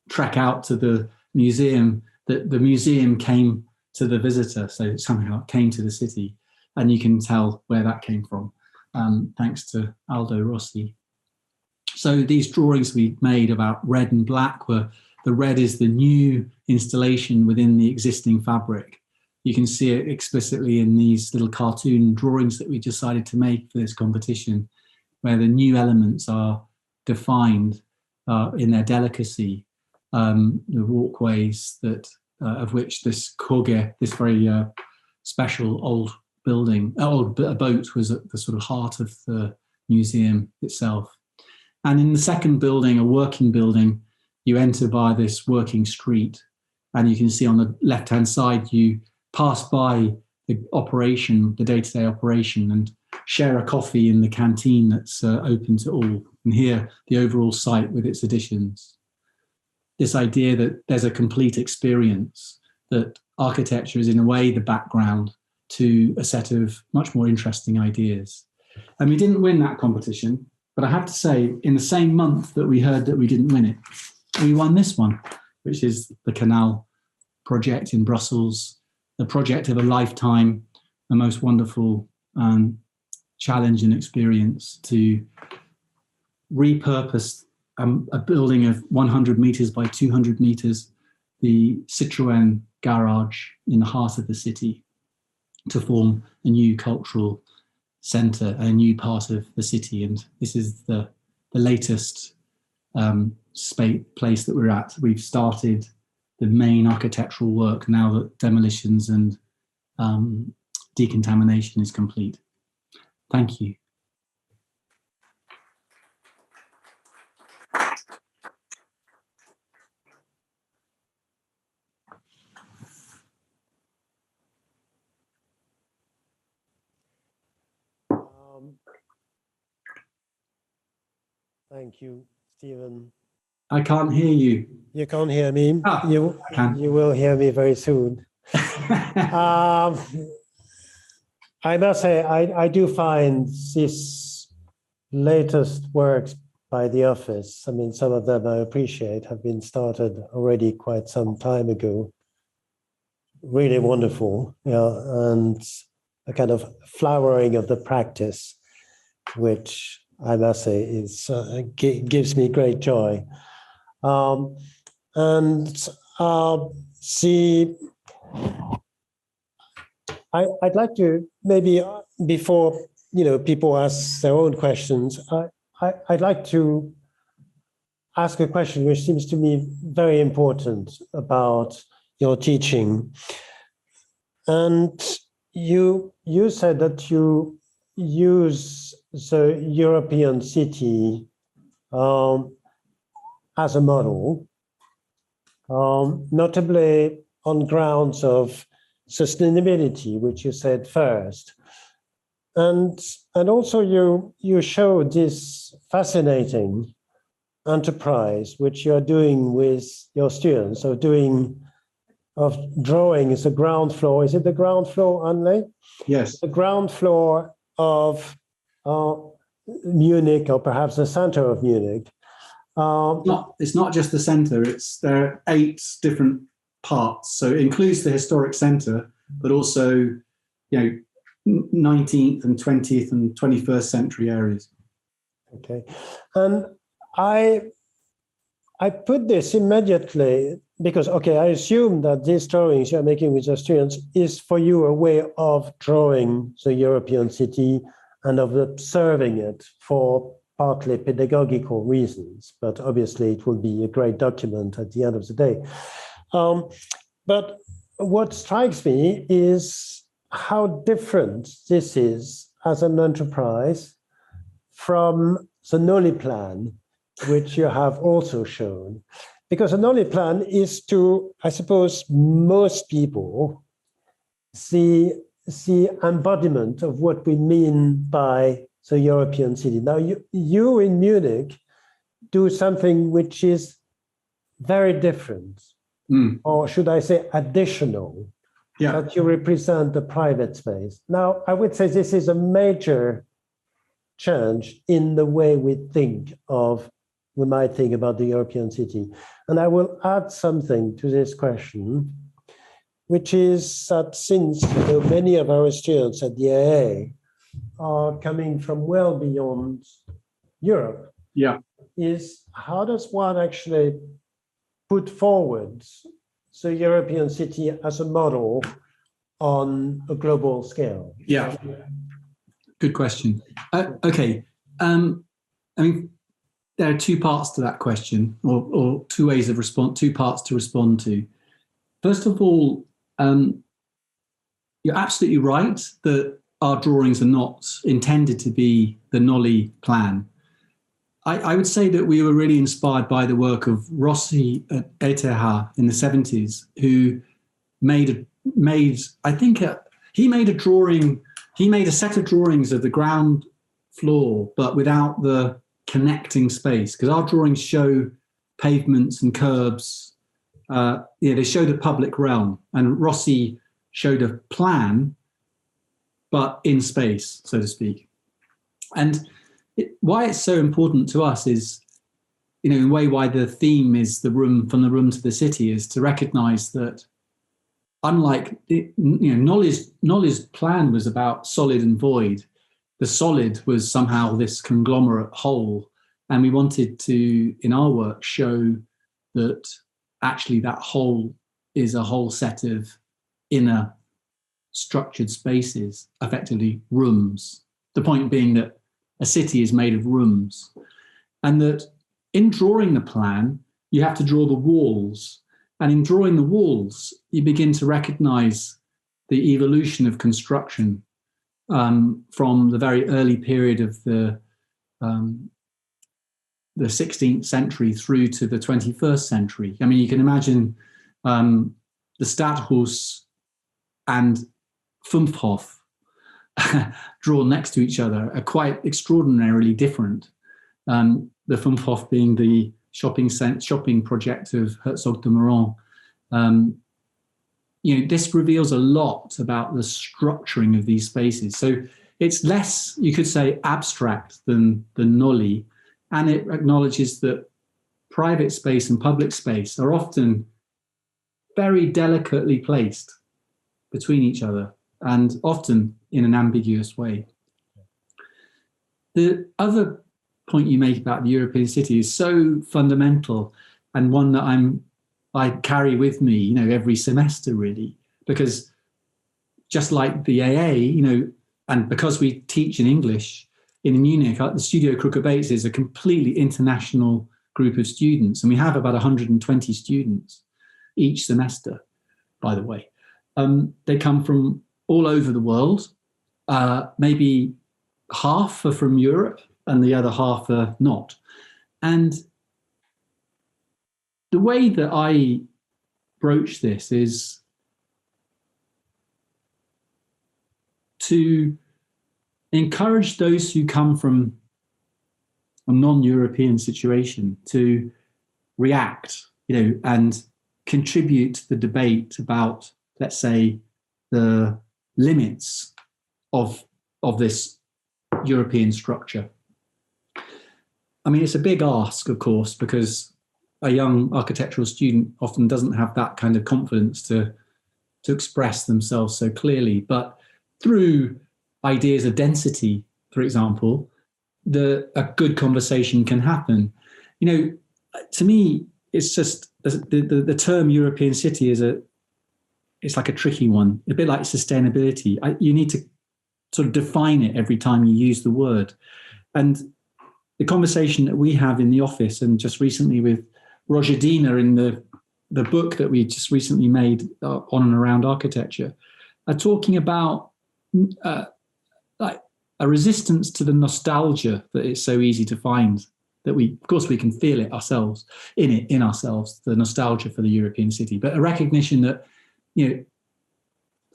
trek out to the museum, that the museum came to the visitor, so somehow it came to the city. And you can tell where that came from, thanks to Aldo Rossi. So these drawings we made about red and black were, the red is the new installation within the existing fabric. You can see it explicitly in these little cartoon drawings that we decided to make for this competition, where the new elements are defined in their delicacy. The walkways that of which this Koge, this very special old boat, was at the sort of heart of the museum itself. And in the second building, a working building, you enter by this working street, and you can see on the left-hand side, you pass by the operation, the day-to-day operation, and share a coffee in the canteen that's open to all. And here, the overall site with its additions. This idea that there's a complete experience, that architecture is in a way the background to a set of much more interesting ideas. And we didn't win that competition, but I have to say, in the same month that we heard that we didn't win it, we won this one, which is the Canal project in Brussels, the project of a lifetime, the most wonderful challenge and experience to repurpose a building of 100 meters by 200 meters, the Citroën garage in the heart of the city. to form a new cultural centre, a new part of the city. And this is the latest place that we're at. We've started the main architectural work now that demolitions and decontamination is complete. Thank you. Thank you, Stephen. I can't hear you. You can't hear me. Ah, you will hear me very soon. I must say, I do find this latest works by the office, I mean, some of them I appreciate, have been started already quite some time ago. Really wonderful, and a kind of flowering of the practice, which I must say is gives me great joy. I'd like to maybe before people ask their own questions, I'd like to ask a question which seems to me very important about your teaching. And you said that you use the European city as a model, notably on grounds of sustainability, which you said first. And also you showed this fascinating enterprise which you're doing with your students, of drawing the ground floor. Is it the ground floor, Anne? Yes. The ground floor of Munich, or perhaps the center of Munich. It's not just the center. There are 8 different parts. So it includes the historic center, but also 19th and 20th and 21st century areas. Okay, and I put this immediately because, I assume that these drawings you're making with your students is for you a way of drawing the European city and of observing it for partly pedagogical reasons, but obviously it will be a great document at the end of the day. But what strikes me is how different this is as an enterprise from the Noli Plan, which you have also shown. Because the Noli Plan is to, I suppose, most people, the embodiment of what we mean by the European city. Now, you in Munich do something which is very different, or should I say additional, that you represent the private space. Now, I would say this is a major change in the way we might think about the European city. And I will add something to this question, which is that since many of our students at the AA are coming from well beyond Europe, is how does one actually put forward the European city as a model on a global scale? Yeah, good question. Okay, I mean, there are 2 parts to that question, or 2 ways of response, 2 parts to respond to. First of all, you're absolutely right that our drawings are not intended to be the Noli Plan. I would say that we were really inspired by the work of Rossi at ETH in the 70s, who made a set of drawings of the ground floor, but without the connecting space, because our drawings show pavements and curbs. They show the public realm, and Rossi showed a plan, but in space, so to speak. And why it's so important to us is, in a way, why the theme is the room from the room to the city, is to recognize that unlike Nolly's plan was about solid and void, the solid was somehow this conglomerate whole. And we wanted to, in our work, show that actually that whole is a whole set of inner structured spaces, effectively rooms. The point being that a city is made of rooms, and that in drawing the plan, you have to draw the walls. And in drawing the walls, you begin to recognize the evolution of construction from the very early period of the 16th century through to the 21st century. I mean, you can imagine the Stadthaus and Fünfhof drawn next to each other are quite extraordinarily different. The Fünfhof being the shopping project of Herzog de Meuron. This reveals a lot about the structuring of these spaces. So it's less, you could say, abstract than Nolli, and it acknowledges that private space and public space are often very delicately placed between each other, and often in an ambiguous way. The other point you make about the European city is so fundamental, and one that I carry with me, every semester really, because just like the AA, and because we teach in English in Munich, the Studio Krucker Bates is a completely international group of students, and we have about 120 students each semester, by the way. They come from all over the world. Maybe half are from Europe and the other half are not. And the way that I broach this is to encourage those who come from a non-European situation to react, and contribute to the debate about, let's say, the limits of this European structure. I mean, it's a big ask, of course, because a young architectural student often doesn't have that kind of confidence to express themselves so clearly. But through ideas of density, for example, a good conversation can happen. To me, it's just the term European city it's like a tricky one, a bit like sustainability. You need to sort of define it every time you use the word. And the conversation that we have in the office, and just recently with Roger Diener in the book that we just recently made on and around architecture, are talking about like a resistance to the nostalgia that it's so easy to find, that of course we can feel it ourselves, in ourselves, the nostalgia for the European city, but a recognition that,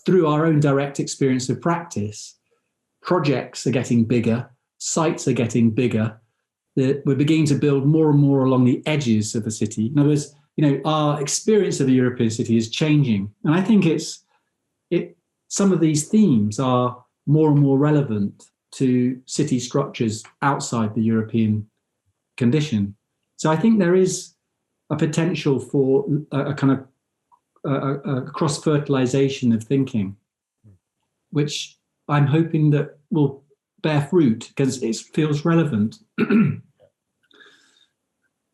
through our own direct experience of practice, projects are getting bigger, sites are getting bigger, that we're beginning to build more and more along the edges of the city. In other words, our experience of the European city is changing. And I think some of these themes are more and more relevant to city structures outside the European condition. So I think there is a potential for a kind of a cross-fertilization of thinking, which I'm hoping that will bear fruit because it feels relevant.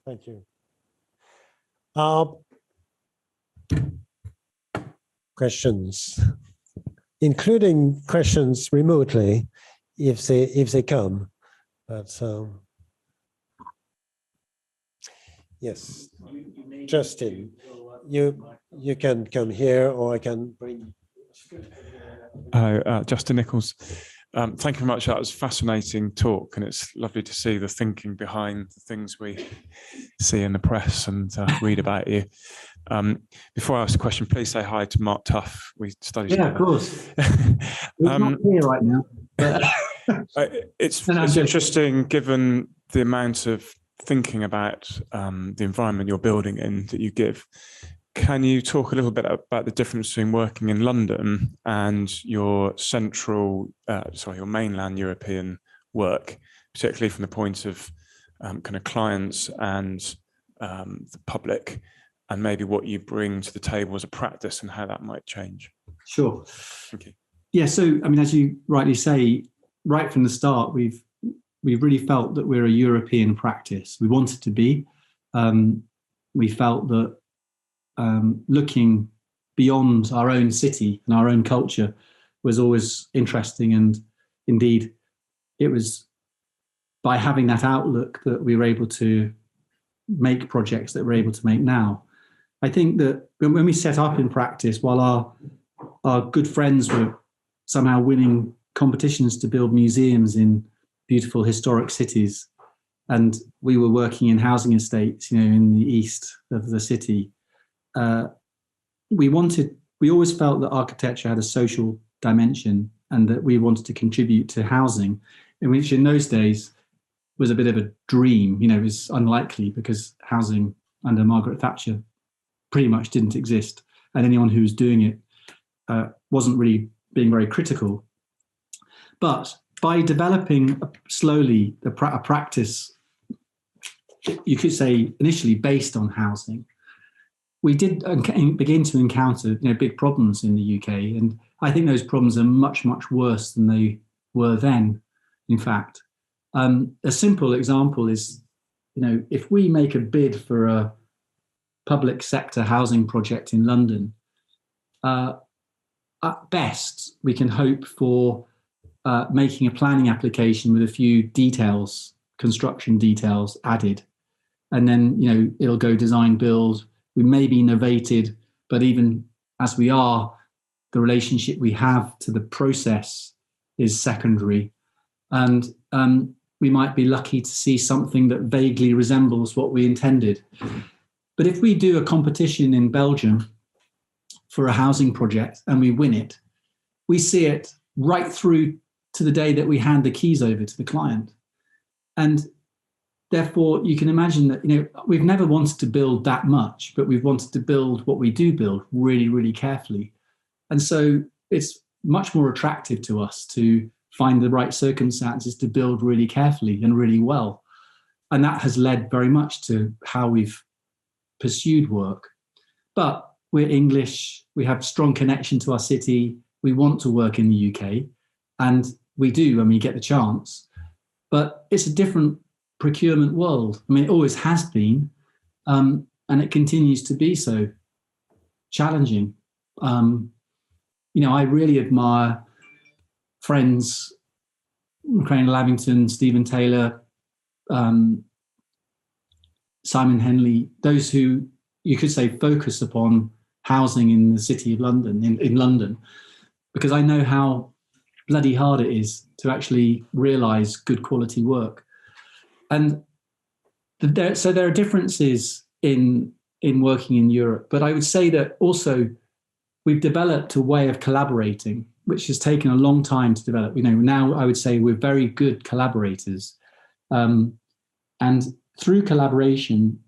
Thank you. Questions, including questions remotely, if they come. But yes, Justin, you can come here, or I can bring. Justin Nichols. Thank you very much. That was a fascinating talk, and it's lovely to see the thinking behind the things we see in the press and read about you. Before I ask a question, please say hi to Mark Tuff. We studied together. Of course. He's not here right now. But it's interesting, given the amount of thinking about the environment you're building in that you give. Can you talk a little bit about the difference between working in London and your your mainland European work, particularly from the point of kind of clients and the public, and maybe what you bring to the table as a practice and how that might change? Sure. Thank you. Yeah, so I mean, as you rightly say, right from the start, we've really felt that we're a European practice. We wanted to be. We felt that looking beyond our own city and our own culture was always interesting. And indeed, it was by having that outlook that we were able to make projects that we're able to make now. I think that when we set up in practice, while our good friends were somehow winning competitions to build museums in beautiful historic cities, and we were working in housing estates, in the east of the city, we always felt that architecture had a social dimension and that we wanted to contribute to housing, in which in those days was a bit of a dream. It was unlikely because housing under Margaret Thatcher pretty much didn't exist, and anyone who was doing it wasn't really being very critical. But by developing slowly a practice, you could say initially based on housing, we did begin to encounter big problems in the UK, and I think those problems are much, much worse than they were then, in fact. A simple example is, if we make a bid for a public sector housing project in London, at best, we can hope for making a planning application with a few details, construction details added. And then, it'll go design build. We may be novated, but even as we are, the relationship we have to the process is secondary. And we might be lucky to see something that vaguely resembles what we intended. But if we do a competition in Belgium for a housing project and we win it, we see it right through to the day that we hand the keys over to the client. And therefore, you can imagine that, we've never wanted to build that much, but we've wanted to build what we do build really, really carefully. And so it's much more attractive to us to find the right circumstances to build really carefully and really well. And that has led very much to how we've pursued work. But we're English, we have strong connection to our city, we want to work in the UK, and we do when we get the chance. But it's a different procurement world. It always has been, and it continues to be so challenging. I really admire friends, Crane Lavington, Stephen Taylor, Simon Henley, those who you could say focus upon housing in the city of London, in London, because I know how bloody hard it is to actually realise good quality work. And so there are differences in working in Europe, but I would say that also we've developed a way of collaborating, which has taken a long time to develop. Now I would say we're very good collaborators. And through collaboration,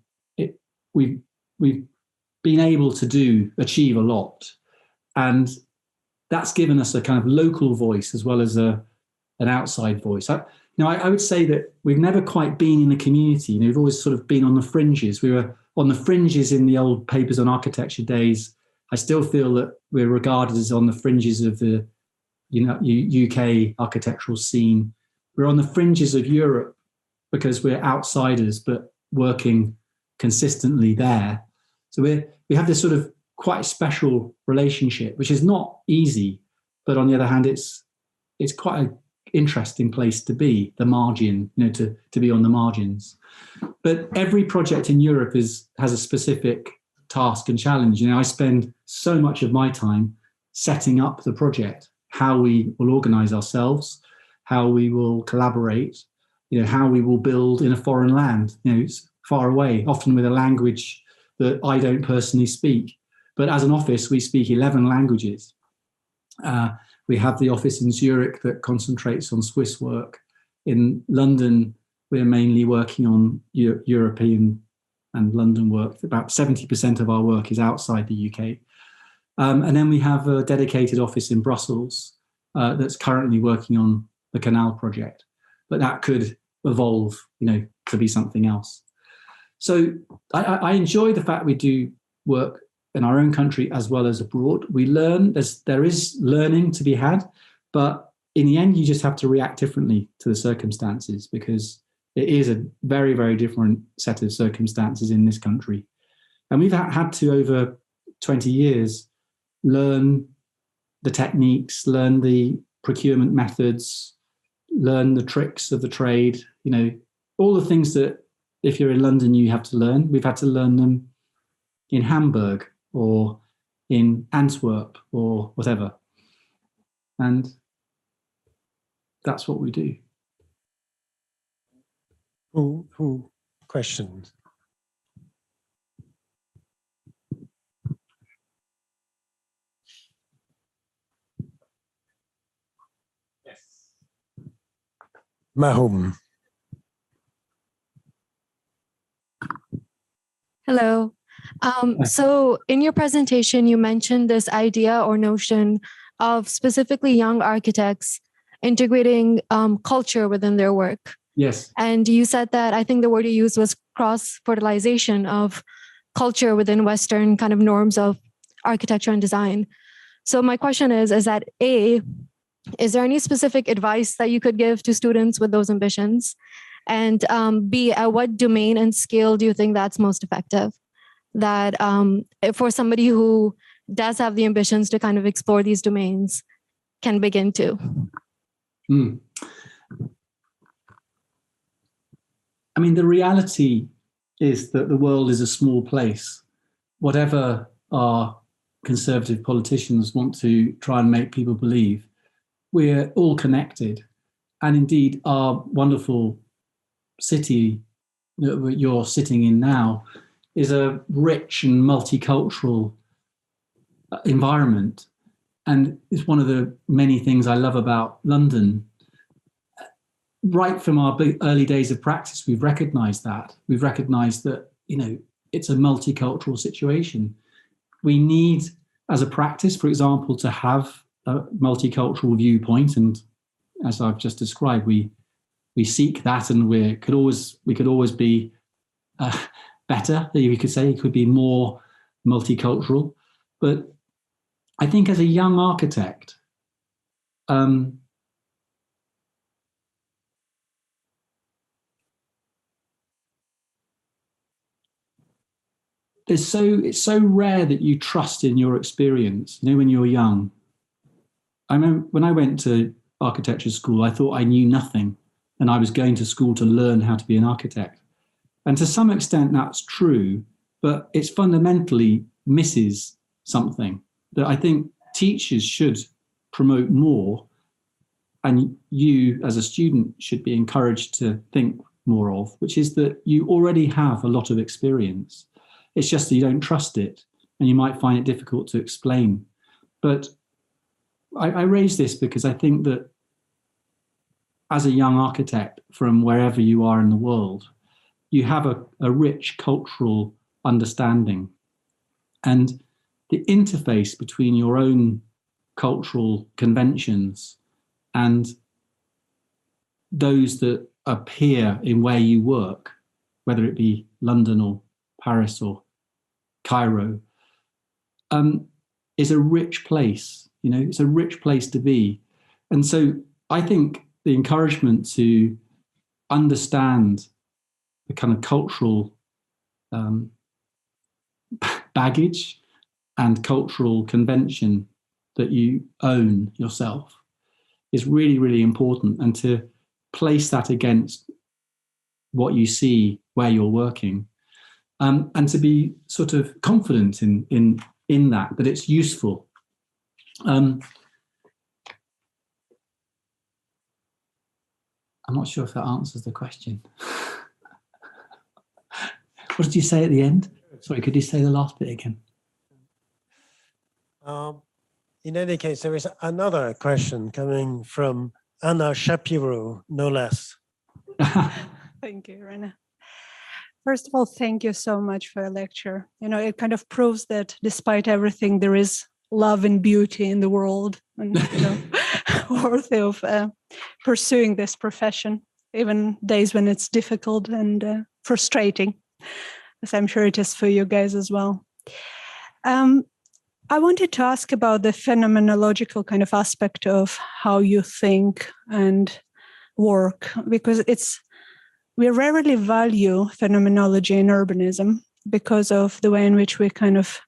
we've been able to achieve a lot. And that's given us a kind of local voice as well as an outside voice. I would say that we've never quite been in the community. We've always sort of been on the fringes. We were on the fringes in the old Papers on Architecture days. I still feel that we're regarded as on the fringes of the UK architectural scene. We're on the fringes of Europe because we're outsiders, but working consistently there. So we have this sort of quite special relationship, which is not easy, but on the other hand, it's quite an interesting place to be, the margin, to be on the margins. But every project in Europe has a specific task and challenge. I spend so much of my time setting up the project, how we will organize ourselves, how we will collaborate, how we will build in a foreign land, it's far away, often with a language that I don't personally speak. But as an office, we speak 11 languages. We have the office in Zurich that concentrates on Swiss work. In London, we're mainly working on European and London work. About 70% of our work is outside the UK. And then we have a dedicated office in Brussels that's currently working on the Canal project. But that could evolve, to be something else. So I enjoy the fact we do work in our own country as well as abroad. We learn, there is learning to be had, but in the end, you just have to react differently to the circumstances because it is a very, very different set of circumstances in this country. And we've had to, over 20 years, learn the techniques, learn the procurement methods, learn the tricks of the trade, all the things that if you're in London, you have to learn. We've had to learn them in Hamburg or in Antwerp or whatever. And that's what we do. Who questions? Yes. Mahum. Hello. So in your presentation, you mentioned this idea or notion of specifically young architects integrating culture within their work. Yes. And you said that, I think the word you used was cross-fertilization of culture within Western kind of norms of architecture and design. So my question is that A, is there any specific advice that you could give to students with those ambitions? And B, at what domain and scale do you think that's most effective? That for somebody who does have the ambitions to kind of explore these domains can begin to? I mean, the reality is that the world is a small place. Whatever our conservative politicians want to try and make people believe, we're all connected. And indeed, our wonderful city that you're sitting in now is a rich and multicultural environment. And it's one of the many things I love about London. Right from our early days of practice, we've recognized that. We've recognized that, it's a multicultural situation. We need, as a practice, for example, to have a multicultural viewpoint. And as I've just described, we seek that, and we could always be better. You could say it could be more multicultural. But I think as a young architect, it's so rare that you trust in your experience, when you're young. I remember when I went to architecture school, I thought I knew nothing, and I was going to school to learn how to be an architect. And to some extent that's true, but it's fundamentally misses something that I think teachers should promote more, and you as a student should be encouraged to think more of, which is that you already have a lot of experience. It's just that you don't trust it, and you might find it difficult to explain. But I raise this because I think that as a young architect from wherever you are in the world, you have a rich cultural understanding. And the interface between your own cultural conventions and those that appear in where you work, whether it be London or Paris or Cairo, is a rich place. It's a rich place to be. And so I think the encouragement to understand the kind of cultural baggage and cultural convention that you own yourself is really, really important, and to place that against what you see where you're working, and to be sort of confident in that it's useful. I'm not sure if that answers the question. What did you say at the end? Sorry, could you say the last bit again? In any case, there is another question coming from Anna Shapiro, no less. Thank you, Rena. First of all, thank you so much for your lecture. It kind of proves that despite everything, there is love and beauty in the world, and worthy of pursuing this profession, even days when it's difficult and frustrating, as I'm sure it is for you guys as well. I wanted to ask about the phenomenological kind of aspect of how you think and work, because we rarely value phenomenology in urbanism because of the way in which we kind of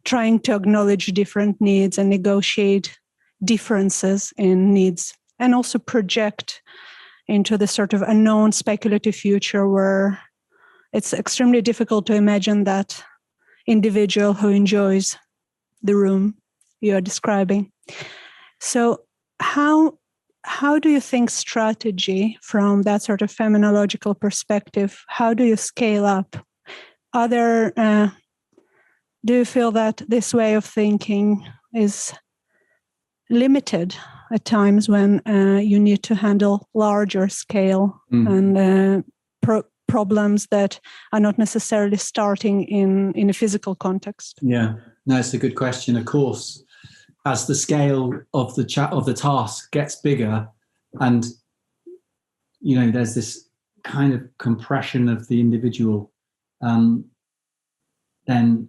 trying to acknowledge different needs and negotiate differences in needs, and also project into the sort of unknown speculative future where it's extremely difficult to imagine that individual who enjoys the room you are describing. So how do you think strategy from that sort of phenomenological perspective, how do you scale up? Do you feel that this way of thinking is limited at times when you need to handle larger scale and problems that are not necessarily starting in a physical context? Yeah, no, it's a good question. Of course, as the scale of the task gets bigger, and there's this kind of compression of the individual, then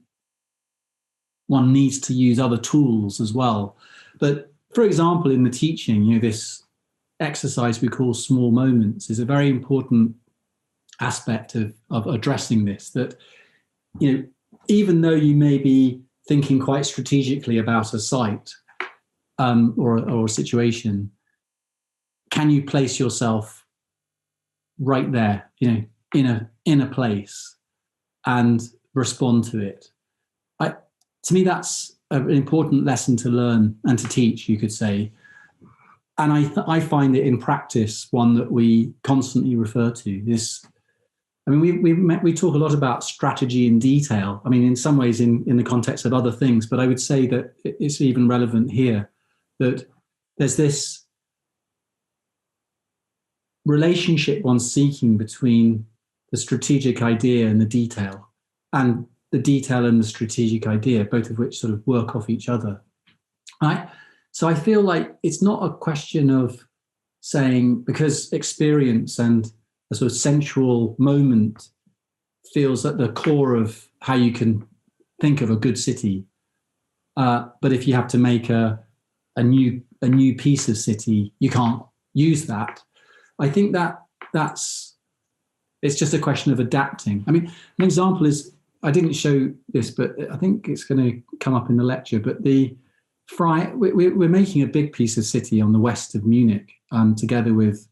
one needs to use other tools as well. But for example, in the teaching, this exercise we call small moments is a very important aspect of addressing this, that even though you may be thinking quite strategically about a site or a situation, can you place yourself right there, in a place and respond to it? To me, that's an important lesson to learn and to teach, you could say. And I find it in practice one that we constantly refer to. We talk a lot about strategy in detail. In some ways in the context of other things, but I would say that it's even relevant here, that there's this relationship one's seeking between the strategic idea and the detail, and the detail and the strategic idea, both of which sort of work off each other. Right? So I feel like it's not a question of saying, because experience and a sort of sensual moment feels at the core of how you can think of a good city. But if you have to make a new piece of city, you can't use that. I think it's just a question of adapting. An example is, I didn't show this, but I think it's going to come up in the lecture, but we're making a big piece of city on the west of Munich, together with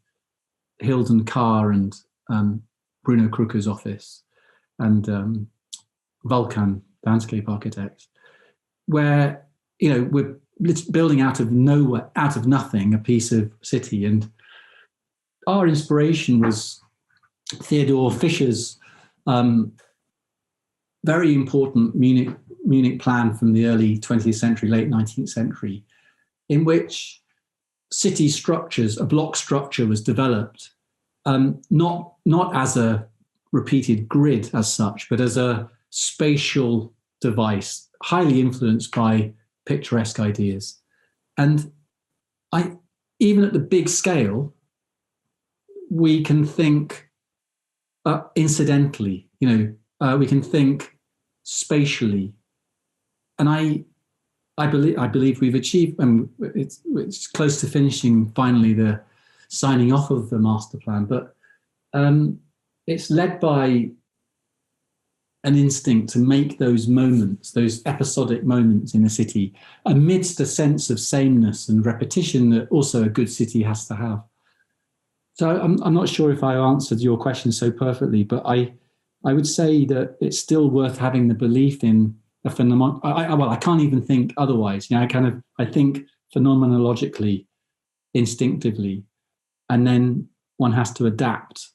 Hilden Carr and Bruno Krucker's office and Vulcan landscape architects, where we're building out of nowhere, out of nothing, a piece of city. And our inspiration was Theodor Fischer's very important Munich Plan from the early 20th century, late 19th century, in which city structures, a block structure was developed, not as a repeated grid as such, but as a spatial device, highly influenced by picturesque ideas. And even at the big scale, we can think incidentally, we can think spatially. And I believe we've achieved, and it's close to finishing finally the signing off of the master plan, but it's led by an instinct to make those moments, those episodic moments in a city, amidst a sense of sameness and repetition that also a good city has to have. So I'm not sure if I answered your question so perfectly, but I would say that it's still worth having the belief in a phenomenon. I can't even think otherwise. I think phenomenologically, instinctively, and then one has to adapt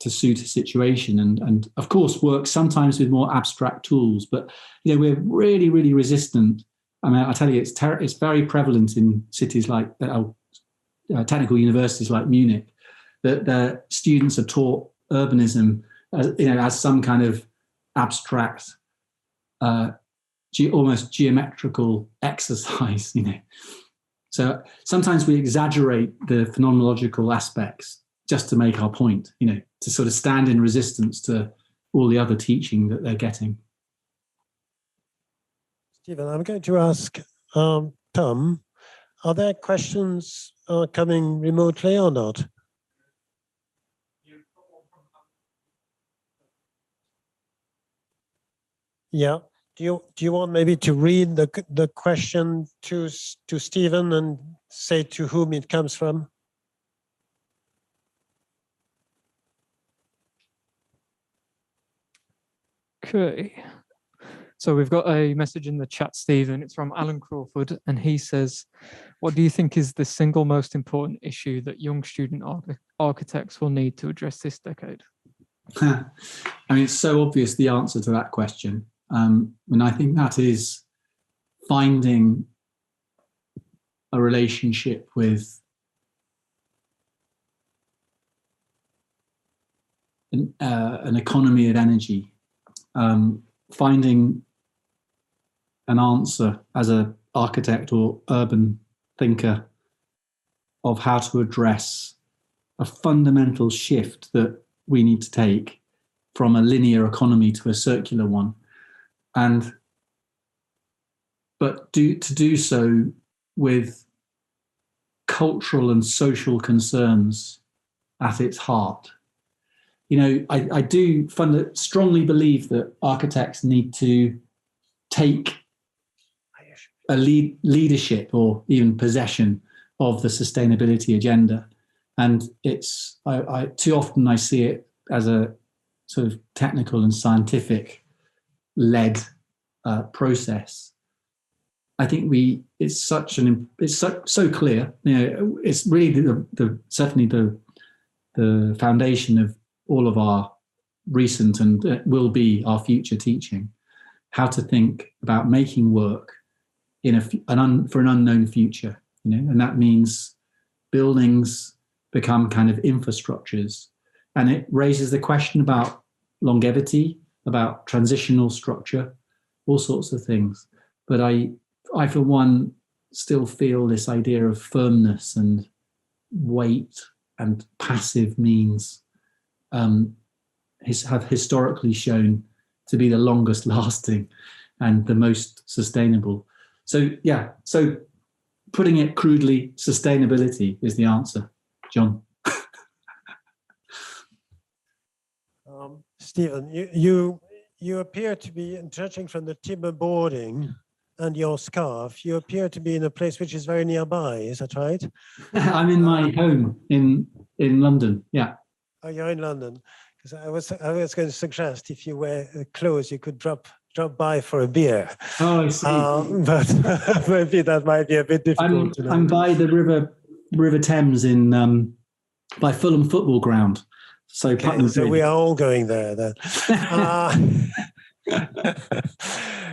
to suit a situation, and of course work sometimes with more abstract tools. But we're really, really resistant. I tell you, it's very prevalent in cities like technical universities like Munich, that the students are taught urbanism as some kind of abstract, almost geometrical exercise. So sometimes we exaggerate the phenomenological aspects just to make our point, to sort of stand in resistance to all the other teaching that they're getting. Stephen, I'm going to ask Tom, are there questions coming remotely or not? Yeah, Do you want maybe to read the question to Stephen and say to whom it comes from? Okay. So we've got a message in the chat, Stephen. It's from Alan Crawford, and he says, what do you think is the single most important issue that young student architects will need to address this decade? I mean, it's so obvious the answer to that question. And I think that is finding a relationship with an economy of energy, finding an answer as an architect or urban thinker of how to address a fundamental shift that we need to take from a linear economy to a circular one. But to do so with cultural and social concerns at its heart. You know, I do strongly believe that architects need to take a leadership or even possession of the sustainability agenda. And it's too often I see it as a sort of technical and scientific led process. I think it's so clear. You know, it's really certainly the foundation of all of our recent and will be our future teaching. How to think about making work for an unknown future. You know, and that means buildings become kind of infrastructures, and it raises the question about longevity, about transitional structure, all sorts of things. But I for one still feel this idea of firmness and weight and passive means have historically shown to be the longest lasting and the most sustainable. So yeah, so putting it crudely, sustainability is the answer, John. Stephen, you appear to be, judging from the timber boarding and your scarf, you appear to be in a place which is very nearby. Is that right? I'm in my home in London. Yeah. Oh, you're in London. Because I was going to suggest if you were close, you could drop by for a beer. Oh, I see. But maybe that might be a bit difficult. I'm by the River Thames by Fulham Football Ground. So, okay, so we are all going there then. I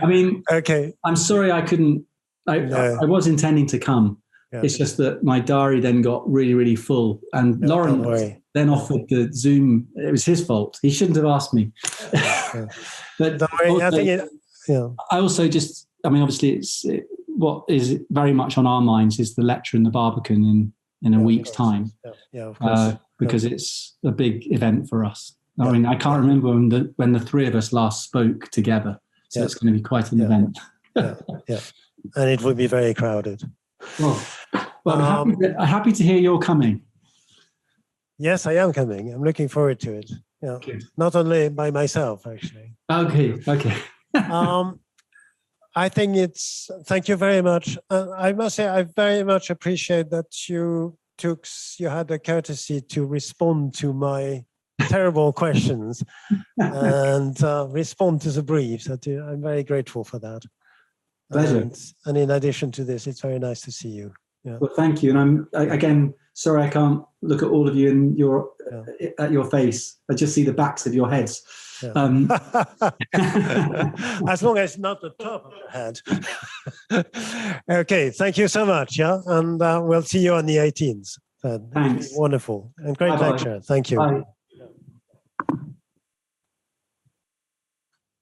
mean, okay. I'm sorry I couldn't. I was intending to come. Yeah. It's just that my diary then got really, really full, and Lauren then offered the Zoom. It was his fault. He shouldn't have asked me. Yeah. But also, I think I also just. I mean, obviously, what is very much on our minds is the lecture in the Barbican in a week's time. Yeah, of course. Because it's a big event for us. I mean, I can't remember when the three of us last spoke together. So it's going to be quite an event. Yeah, and it will be very crowded. Well, I'm happy to hear you're coming. Yes, I am coming. I'm looking forward to it. Yeah, not only by myself, actually. Okay. I think thank you very much. I must say, I very much appreciate that you had the courtesy to respond to my terrible questions and respond to the briefs. I'm very grateful for that. Pleasure. And in addition to this, it's very nice to see you. Yeah. Well, thank you. And I'm again sorry I can't look at all of you in at your face. I just see the backs of your heads. Yeah. As long as it's not the top of the head. Okay, thank you so much. Yeah, and we'll see you on the 18th. Thanks. Wonderful and great Bye-bye. lecture. Thank you. Bye.